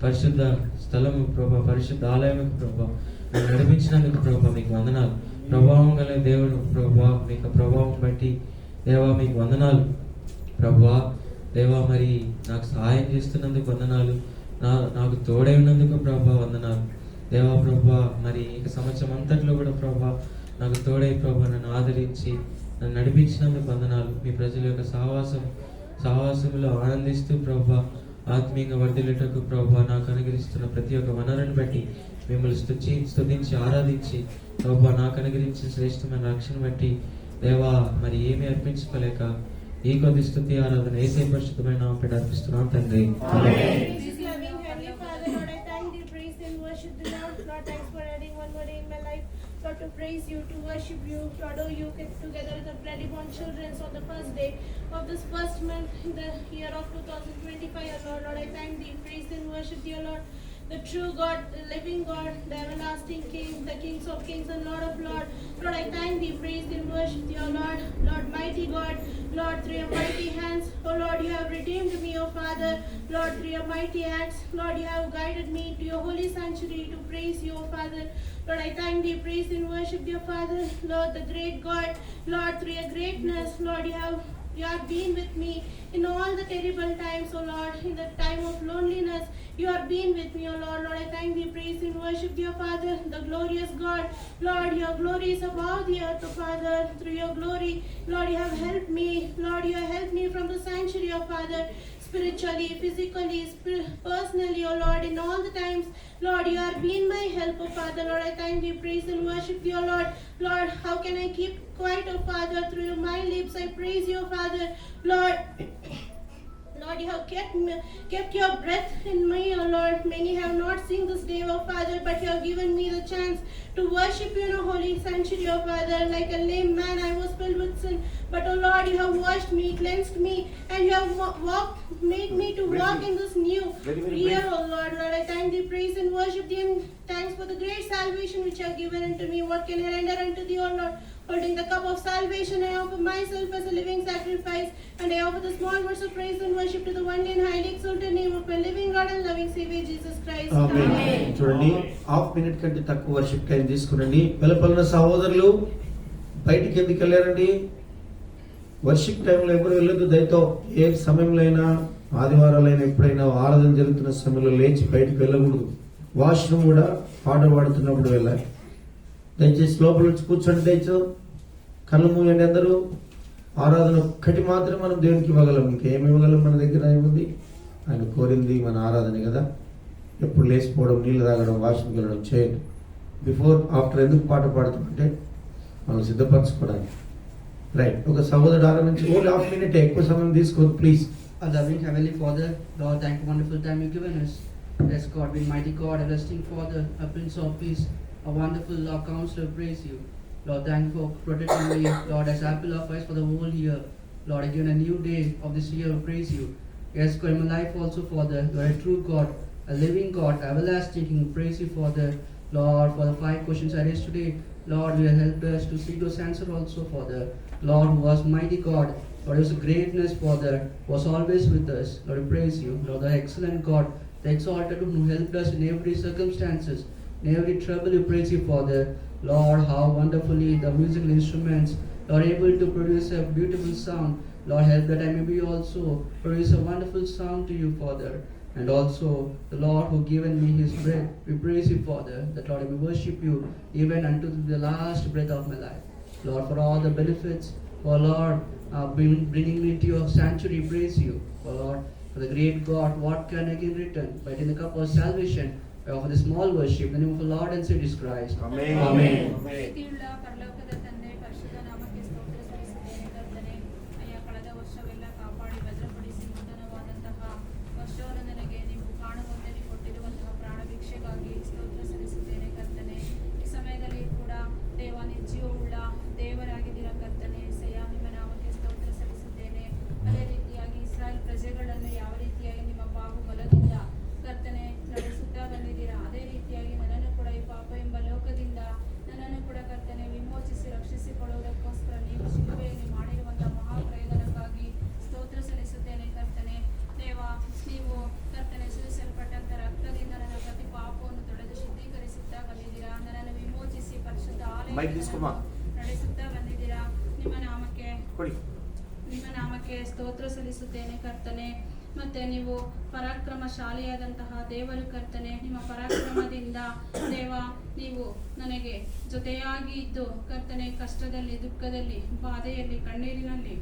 పరిశుద్ధ స్థలము ప్రభా పరిశుద్ధ ఆలయముకు ప్రభా నన్ను నడిపించినందుకు ప్రభా మీకు వందనాలు. ప్రభావం గల దేవుడు ప్రభా మీ యొక్క ప్రభావం బట్టి దేవా మీకు వందనాలు ప్రభా. దేవా మరి నాకు సహాయం చేస్తున్నందుకు వందనాలు, నాకు తోడై ఉన్నందుకు ప్రభా వందనాలు. దేవా ప్రభా మరి ఇక సంవత్సరం అంతట్లో కూడా ప్రభా నాకు తోడై ప్రభా నన్ను ఆదరించి నన్ను నడిపించినందుకు వందనాలు. మీ ప్రజల యొక్క సహవాసంలో ఆనందిస్తూ ప్రభా ఆత్మీయంగా వర్ధిల్లుటకు ప్రభా నాకు అనుగ్రహిస్తున్న ప్రతి ఒక్క వనరుని బట్టి మిమ్మల్ని స్తుతించి ఆరాధించి ప్రభా నాకు అనుగ్రహించిన శ్రేష్టమైన రక్షణ బట్టి దేవా మరి ఏమీ అర్పించుకోలేక ఈ కొద్ది స్తుతి ఆరాధన యేసే పరిశుద్ధమైన నామమున అర్పిస్తున్నాను తండ్రి. Lord, to praise you, to worship you, to adore you, get together with the bloody born children on the first day of this first month in the year of 2025, Lord. Lord, I thank thee, praise and worship thee, Lord. The true God, the living God, the everlasting King, the Kings of Kings and Lord of Lords. Lord, I thank thee, praise and worship thee, O Lord. Lord, mighty God, Lord, through your mighty hands, O Lord, you have redeemed me, O Father. Lord, through your mighty acts, Lord, you have guided me to your holy sanctuary to praise you, O Father. Lord, I thank thee, praise and worship thee, O Father. Lord, the great God, Lord, through your greatness, Lord, you have been with me in all the terrible times, O Lord. In the time of loneliness, you have been with me, O Lord. Lord, I thank thee, praise and worship thee, O Father, the glorious God. Lord, your glory is above the earth, O Father. Through your glory, Lord, you have helped me. Lord, you have helped me from the sanctuary, O Father. Spiritually, physically, personally, O Lord, in all the times, Lord, you have been my help, O Father. Lord, I thank thee, praise and worship thee, O Lord. Lord, how can I keep quiet, O Father? Through my lips I praise you, O Father. Lord, Lord, you have kept your breath in me, O Lord. Many have not seen this day, O Father, but you have given me the chance to worship you in a holy sanctuary, O Father. Like a lame man, I was filled with sin, but, O Lord, you have washed me, cleansed me, and you have made me to walk in this new year, O Lord. Lord, I thank thee, praise and worship thee, and thanks for the great salvation which you have given unto me. What can I render unto thee, O Lord? holding the cup of salvation, I offer myself as a living sacrifice, and I offer the small words of praise and worship to the one and highly exalted name of my living God and loving Savior Jesus Christ. Amen. చూడండి half minute కంటే తక్కువ worship time తీసుకురండి. వెలుపల సహోదరులు బయటికి ఎందుకు వెళ్ళారండి? Worship టైంలో ఎవరు వెళ్ళదు. దయతో ఏ సమయంలో అయినా, ఆదివారాలైనా, ఎప్పుడైనా ఆరాధన జరుగుతున్న సమయంలో లేచి బయటకు వెళ్ళకూడదు. వాష్రూమ్ కూడా పాట పాడుతున్నప్పుడు వెళ్ళాలి. దయచేసి లోపల వచ్చి కూర్చోండి. దయచో కళ్ళు మూయండి అందరూ. ఆరాధన ఒక్కటి మాత్రం మనం దేవునికి ఇవ్వగలం. ఇంకేమి ఇవ్వగలం? మన దగ్గర ఏముంది? ఆయన కోరింది మన ఆరాధన కదా. ఎప్పుడు లేచిపోవడం, నీళ్ళు తాగడం, వాష్రూమ్కి వెళ్ళడం చేయండి. బిఫోర్ ఆఫ్టర్ ఎందుకు పాట పాడుతుంటే మనం సిద్ధపరచుకోవడానికి. రైట్, ఒక సహోదరుడు ఆరంభించి ఓన్లీ హాఫ్ మినిట్, ఎక్కువ సమయం తీసుకోవద్దు please. Our loving Heavenly Father, Lord, thank you for the wonderful time you've given us. Bless God, be mighty God, everlasting Father, a Prince of Peace, a wonderful Lord, Counselor, praise you. Lord, thank you for protecting me, Lord, as apple of eyes for the whole year. Lord, again a new day of this year, praise you. Yes, God, in my life also, Father, you are a true God, a living God, everlasting King, praise you, Father. Lord, for the 5 questions I raised today, Lord, you have helped us to see those answers also, Father. Lord, who was mighty God, Lord, it was a greatness, Father, was always with us. Lord, we praise you. Lord, the excellent God, the exalted one who helped us in every circumstances, in every trouble, we praise you, Father. Lord, how wonderfully the musical instruments are able to produce a beautiful sound. Lord, help that I may be also produce a wonderful sound to you, Father. And also the Lord who given me his breath, we praise you, Father, that Lord, I may worship you even unto the last breath of my life. Lord, for all the benefits, for Lord, bringing me to your sanctuary, praise you. For Lord, for the great God, what can I give return? But in the cup of salvation, I offer the small worship in the name of the Lord and Savior Jesus Christ. Amen. Amen. ಪ್ರೀತಿಯುಳ್ಳ ಪರಲೋಕದ ತಂದೆ, ಪರಿಶುದ್ಧ ನಾಮಕ್ಕೆ ಸ್ತೋತ್ರ ಸಲ್ಲಿಸುತ್ತೇನೆ ಕರ್ತನೆ. ಅಯ್ಯ, ಕಳೆದ ವರ್ಷವೆಲ್ಲ ಕಾಪಾಡಿ ಭದ್ರಪಡಿಸಿ ನೂತನವಾದಂತಹ ವರ್ಷವನ್ನು ನನಗೆ ನೀವು ಕಾಣುವಂತೆ ನೀವು ಕೊಟ್ಟಿರುವಂತಹ ಪ್ರಾಣ ಭಿಕ್ಷೆಗಾಗಿ ಸ್ತೋತ್ರ ಸಲ್ಲಿಸುತ್ತೇನೆ ಕರ್ತನೆ. ಈ ಸಮಯದಲ್ಲಿ ಕೂಡ ದೇವ, ನೀವು ಜೀವವುಳ್ಳ ದೇವರಾಗಿದ್ದೀರಾ ಕರ್ತನೆ. ಸಯ್ಯ, ನಿಮ್ಮ ನಾಮಕ್ಕೆ ಸ್ತೋತ್ರ ಸಲ್ಲಿಸುತ್ತೇನೆ. ಅದೇ ರೀತಿಯಾಗಿ ಇಸ್ರಾಯೇಲ್ ಪ್ರಜೆಗಳನ್ನು ಯಾವ ರೀತಿಯಾಗಿ ನಿಮ್ಮ ಬಾಹುಬಲದಿಂದ ಕರ್ತನೆ ನಡೆಸುತ್ತಾ ಬಂದಿದ್ದೀರಾ, ಅದೇ ರೀತಿಯಾಗಿ ನನ್ನನ್ನು ಕೂಡ ಈ ಪಾಪ ಎಂಬ ಲೋಕದಿಂದ ನನ್ನನ್ನು ಕೂಡ ಕರ್ತನೆ ವಿಮೋಚಿಸಿ ರಕ್ಷಿಸಿಕೊಳ್ಳುವುದಕ್ಕೋಸ್ಕರ ನೀವು ಶಿಲುಬೆಯಲ್ಲಿ ಮಾಡಿರುವಂತಹ ಮಹಾಪ್ರಯೋಜನಕ್ಕಾಗಿ ಸ್ತೋತ್ರ ಸಲ್ಲಿಸುತ್ತೇನೆ ಕರ್ತನೆ. ದೇವ, ನೀವು ಕರ್ತನೆ ಸುರಿಸಲ್ಪಟ್ಟಂತ ರಕ್ತದಿಂದ ನನ್ನ ಪ್ರತಿ ಪಾಪವನ್ನು ತೊಳೆದು ಶುದ್ಧೀಕರಿಸುತ್ತಾ ಬಂದಿದ್ದೀರಾ. ನನ್ನನ್ನು ವಿಮೋಚಿಸಿ ಪರಿಶುದ್ಧ ಆಲಯವನ್ನು ನಡೆಸುತ್ತಾ ಬಂದಿದ್ದೀರಾ. ನಿಮ್ಮ ನಾಮಕ್ಕೆ ಸ್ತೋತ್ರ ಸಲ್ಲಿಸುತ್ತೇನೆ ಕರ್ತನೆ. ಮತ್ತೆ ನೀವು ಪರಾಕ್ರಮಶಾಲಿಯಾದಂತಹ ದೇವರು ಕರ್ತನೆ. ನಿಮ್ಮ ಪರಾಕ್ರಮದಿಂದ ದೇವ, ನೀವು ನನಗೆ ಜೊತೆಯಾಗಿ ಇದ್ದು ಕರ್ತನೆ, ಕಷ್ಟದಲ್ಲಿ, ದುಃಖದಲ್ಲಿ, ಬಾಧೆಯಲ್ಲಿ, ಕಣ್ಣೀರಿನಲ್ಲಿ,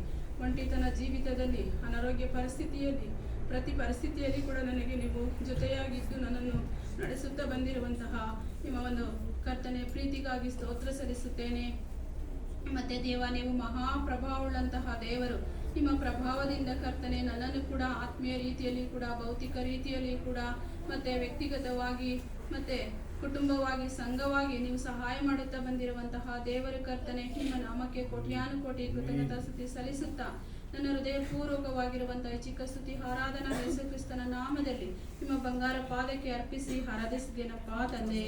ಒಂಟಿತನ ಜೀವಿತದಲ್ಲಿ, ಅನಾರೋಗ್ಯ ಪರಿಸ್ಥಿತಿಯಲ್ಲಿ, ಪ್ರತಿ ಪರಿಸ್ಥಿತಿಯಲ್ಲಿ ಕೂಡ ನನಗೆ ನೀವು ಜೊತೆಯಾಗಿದ್ದು ನನ್ನನ್ನು ನಡೆಸುತ್ತಾ ಬಂದಿರುವಂತಹ ನಿಮ್ಮ ಒಂದು ಕರ್ತನೆ ಪ್ರೀತಿಗಾಗಿ ಸ್ತೋತ್ರ ಸಲ್ಲಿಸುತ್ತೇನೆ. ಮತ್ತೆ ದೇವ, ನೀವು ಮಹಾಪ್ರಭಾವವುಳ್ಳಂತಹ ದೇವರು. ನಿಮ್ಮ ಪ್ರಭಾವದಿಂದ ಕರ್ತನೆ ನನ್ನನ್ನು ಕೂಡ ಆತ್ಮೀಯ ರೀತಿಯಲ್ಲಿ ಕೂಡ, ಭೌತಿಕ ರೀತಿಯಲ್ಲಿ ಕೂಡ, ಮತ್ತೆ ವ್ಯಕ್ತಿಗತವಾಗಿ, ಮತ್ತೆ ಕುಟುಂಬವಾಗಿ, ಸಂಘವಾಗಿ ನೀವು ಸಹಾಯ ಮಾಡುತ್ತಾ ಬಂದಿರುವಂತಹ ದೇವರು ಕರ್ತನೆ. ನಿಮ್ಮ ನಾಮಕ್ಕೆ ಕೋಟ್ಯಾನುಕೋಟಿ ಕೃತಜ್ಞತಾ ಸ್ತುತಿ ಸಲ್ಲಿಸುತ್ತಾ ನನ್ನ ಹೃದಯಪೂರ್ವಕವಾಗಿರುವಂತಹ ಚಿಕ್ಕ ಸ್ತುತಿ ಆರಾಧನಾ ಯೇಸು ಕ್ರಿಸ್ತನ ನಾಮದಲ್ಲಿ ನಿಮ್ಮ ಬಂಗಾರ ಪಾದಕ್ಕೆ ಅರ್ಪಿಸಿ ಆರಾಧಿಸಿದ್ದೇನಪ್ಪ ತಂದೆ.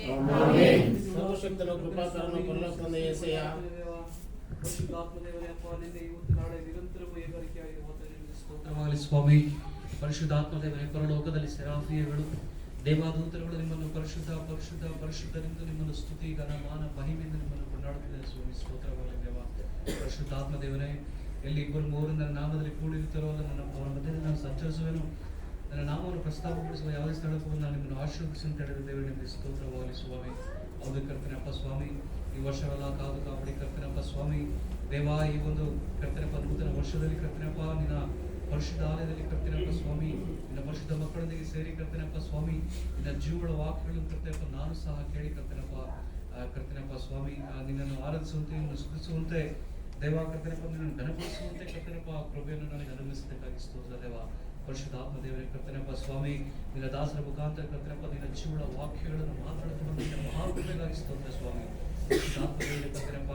ಸರ್ವಶಕ್ತನ ಕೃಪಾಕರನ ಪರಲೋಕ ತಂದೆ యేసయ్య, ಪರಿಶುದ್ಧಾತ್ಮದೇವರೇ, ಅಪ್ಪ, ನಿನ್ನೆ ಇವತ್ತು ನಾಳೆ ನಿರಂತರವೂ ಏಕರಿಕೆಯಾಗಿರುವಂತೆ ಸ್ತೋತ್ರವಾಗಲಿ ಸ್ವಾಮಿ. ಪರಿಶುದ್ಧಾತ್ಮದೇವರೇ, ಪರಲೋಕದಲ್ಲಿ ಸೆರಾಫಿಯಗಳು, ದೇವಾದೂತರುಗಳು ನಿಮ್ಮನ್ನು ಪರಿಶುದ್ಧ ಪರಿಶುದ್ಧ ಪರಿಶುದ್ಧರಿಂದ ನಿಮ್ಮನ್ನು ಸ್ತುತಿ, ಘನ, ಮಾನ, ಮಹಿಮೆಯಿಂದ ನಿಮ್ಮನ್ನು ಕೊಂಡಾಡುತ್ತಿದ್ದಾರೆ ಸ್ವಾಮಿ. ಸ್ತೋತ್ರವಾಗಲಿ ದೇವ. ಪರಿಶುದ್ಧಾತ್ಮದೇವರೇ, ಎಲ್ಲಿ 2-3 ನನ್ನ ನಾಮದಲ್ಲಿ ಕೂಡಿರುತ್ತಾರೋ ನನ್ನ ಅವರ ಮಧ್ಯದಲ್ಲಿ ನಾನು ಸಂಚರಿಸುವೆನು. ನನ್ನ ನಾಮವನ್ನು ಪ್ರಸ್ತಾಪಪಡಿಸುವ ಯಾವುದೇ ಸ್ಥಳಕ್ಕೂ ನಾನು ನಿಮ್ಮನ್ನು ಆಶೀರ್ವದಿಸಲು ತಿಳಿದ ದೇವರು ನಿಮಗೆ ಸ್ತೋತ್ರವಾಗಲಿ ಸ್ವಾಮಿ. ಹೌದು ಕರ್ತನಪ್ಪ ಸ್ವಾಮಿ, ಈ ವರ್ಷವೆಲ್ಲ ಕಾದು ಕಾಪಾಡಿ ಕರ್ತನಪ್ಪ ಸ್ವಾಮಿ. ದೇವಾ, ಈ ಒಂದು ಕರ್ತನಪ್ಪ ನೂತನ ವರ್ಷದಲ್ಲಿ ಕರ್ತನಪ್ಪ ನಿನ್ನ ಪರಿಶುದ್ಧ ಆಲಯದಲ್ಲಿ ಕರ್ತನಪ್ಪ ಸ್ವಾಮಿ, ನಿನ್ನ ಪರಿಶುದ್ಧ ಮಕ್ಕಳೊಂದಿಗೆ ಸೇರಿ ಕರ್ತನಪ್ಪ ಸ್ವಾಮಿ, ನಿನ್ನ ಜೀವಗಳ ವಾಕ್ಯಗಳನ್ನು ಕರ್ತನಪ್ಪ ನಾನು ಸಹ ಕೇಳಿ ಕರ್ತನಪ್ಪ ಸ್ವಾಮಿ, ನಿನ್ನನ್ನು ಆರಾಧಿಸುವಂತೆ, ನಿನ್ನನ್ನು ಸ್ತುತಿಸುವಂತೆ ದೇವ ಕರ್ತನಪ್ಪ, ನಿನ್ನನ್ನು ಘನಪಡಿಸುವಂತೆ ಕರ್ತನಪ್ಪ ಕೃಪೆಯನ್ನು ನನಗೆ ಅನುಗ್ರಹಿಸಬೇಕಾಗಿ ಸ್ತೋತ್ರ ದೇವ. ಪರಿಶುದ್ಧ ಆತ್ಮದೇವರೇ ಕರ್ತನಪ್ಪ ಸ್ವಾಮಿ, ನಿನ್ನ ದಾಸರ ಮುಖಾಂತರ ಕರ್ತನಪ್ಪ ನಿನ್ನ ಜೀವಳ ವಾಕ್ಯಗಳನ್ನು ಮಾತನಾಡುತ್ತಿರುವ ನಿನ್ನ ಮಹಾಕೃಪೆಗಾಗಿ ಸ್ತೋತ್ರ ಸ್ವಾಮಿ. ಪರಿಶುದ್ಧ ಆತ್ಮದೇವರೇ ಕರ್ತನಪ್ಪ,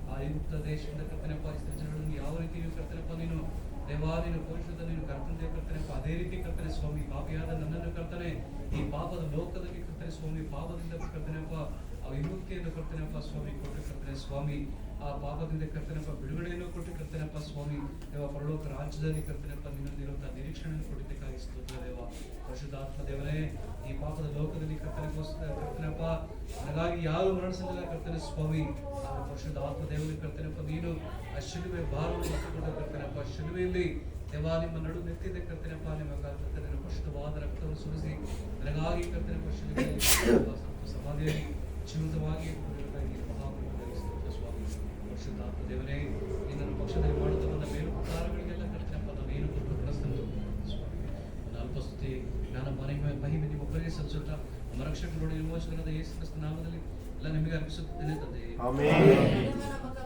ಆ ಐಗುಪ್ತ ದೇಶದಿಂದ ಕರ್ತನಪ್ಪ ಜನಗಳನ್ನು ಯಾವ ರೀತಿಯೂ ಕರ್ತನಪ್ಪ ನೀನು ದೇವಾ, ನೀನು ಪರಿಶುದ್ಧ, ನೀನು ಕರ್ತನೆ ಕರ್ತನಪ್ಪ, ಅದೇ ರೀತಿ ಕರ್ತನೆ ಸ್ವಾಮಿ, ಪಾಪಿಯಾದ ನನ್ನನ್ನು ಕರ್ತನೆ ಈ ಪಾಪದ ಲೋಕದಲ್ಲಿ ಕರ್ತನೆ ಸ್ವಾಮಿ, ಪಾಪದಿಂದ ಕರ್ತನಪ್ಪ ಆ ವಿಮುಕ್ತಿಯನ್ನು ಕರ್ತನಪ್ಪ ಸ್ವಾಮಿ ಕೊಟ್ಟು ಕರ್ತನೆ ಸ್ವಾಮಿ. ಆ ಪಾಪದಿಂದ ಕರ್ತನಪ್ಪ ಬಿಡುಗಡೆಯನ್ನು ಕೊಟ್ಟು ಕರ್ತನಪ್ಪ ಸ್ವಾಮಿ ದೇವ ಪರಲೋಕ ರಾಜ್ಯದಲ್ಲಿ ಕರ್ತನಪ್ಪ ನಿನ್ನೊಂದಿರುವಂತಹ ನಿರೀಕ್ಷಣೆಯನ್ನು ಕೊಟ್ಟಿದ್ದಕ್ಕಾಗಿ ಸ್ತೋತ್ರ ದೇವ. ಪರಿಶುದ್ಧಾತ್ಮ ದೇವರೇ, ಈ ಪಾಪದ ಲೋಕದಲ್ಲಿ ಕರ್ತನಪ್ಪ ನನಗಾಗಿ ಯಾರು ಮರಣಿಸಲಿಲ್ಲ ಕರ್ತನ ಸ್ವಾಮಿ. ಆ ಪರಿಶುದ್ಧ ಆತ್ಮ ದೇವರಲ್ಲಿ ಕರ್ತನಪ್ಪ ನೀನು ಆ ಶಿಲುಬೆ ಭಾರವನ್ನು ಹೊತ್ತುಕೊಂಡ ಕರ್ತನಪ್ಪ ಶಿಲುಬೆಯಲ್ಲಿ ದೇವ ನಿಮ್ಮ ನಡು ನೆತ್ತಿದೆ ಕರ್ತನಪ್ಪ. ನಿಮ್ಮ ಕರ್ತನ ಪರಿಶುದ್ಧವಾದ ರಕ್ತವನ್ನು ಸುರಿಸಿ ನನಗಾಗಿ ಕರ್ತನಪ್ಪ ಶಿಲುಬೆಯಲ್ಲಿ ಸಮಾಧಿಯಲ್ಲಿ ಜೀವಿತವಾಗಿ ಸ್ವಾಮಿ. ಪರಿಶುದ್ಧಾತ್ಮ ದೇವರೇ, ನಿನ್ನನ್ನು ಪಕ್ಷದಲ್ಲಿ ಮಾಡುತ್ತಾ ಬಂದ ಮೇಲು ಉಪಕಾರಗಳಿಗೆಲ್ಲ ಕರ್ತನಪ್ಪ ನಾವೇನು ಕೊಟ್ಟು ಕಳಿಸ್ತಂದು ಸ್ವಾಮಿ. ಒಂದು ಅಲ್ಪಸ್ತುತಿ ಜ್ಞಾನ ಮಹಿಮೆ ನಿಮ್ಮೊಬ್ಬರಿಗೆ ಸಲ್ಲಿಸುತ್ತಾ ನಮ್ಮ ರಕ್ಷಕರು ವಿಮೋಚಕರಾದ ಯೇಸು ಕ್ರಿಸ್ತನ ನಾಮದಲ್ಲಿ ಎಲ್ಲ ನಿಮಗೆ ಅರ್ಪಿಸುತ್ತೇನೆ ತಂದೆ.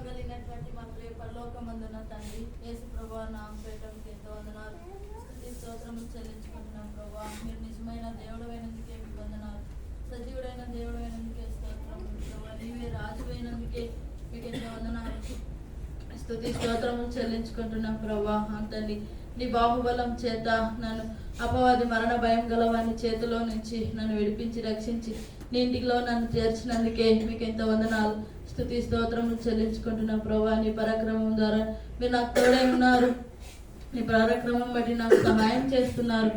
కలిగినటువంటి మా ప్రియ పరలోకమందున తండ్రి యేసు ప్రభువా నామపేటకు ఎంతో వందనాలు, స్తుతి స్తోత్రములు చెల్లించుకుంటున్నాం ప్రభువా. మీరు నిజమైన దేవుడైనందుకే మీకు వందనాలు, సజీవుడైన దేవుడైనందుకే స్తోత్రములు ప్రభువా. నీవే రాజువైనందుకే మీకు ఎంతో వందనాలు, స్తుతి స్తోత్రములు చెల్లించుకుంటున్నాం ప్రభువా. అంతండి నీ బాహుబలం చేత నన్ను అపవాది మరణ భయం గలవాని చేతిలో నుంచి నన్ను విడిపించి రక్షించి నీ ఇంటిలో నన్ను చేర్చినందుకే మీకు ఎంతో వందనాలు, స్తుతి స్తోత్రములు చెల్లించుకుంటున్నాం ప్రభా. నీ పరాక్రమం ద్వారా మీరు నాకు తోడై ఉన్నారు, నీ పరాక్రమం బట్టి నాకు సహాయం చేస్తున్నారు.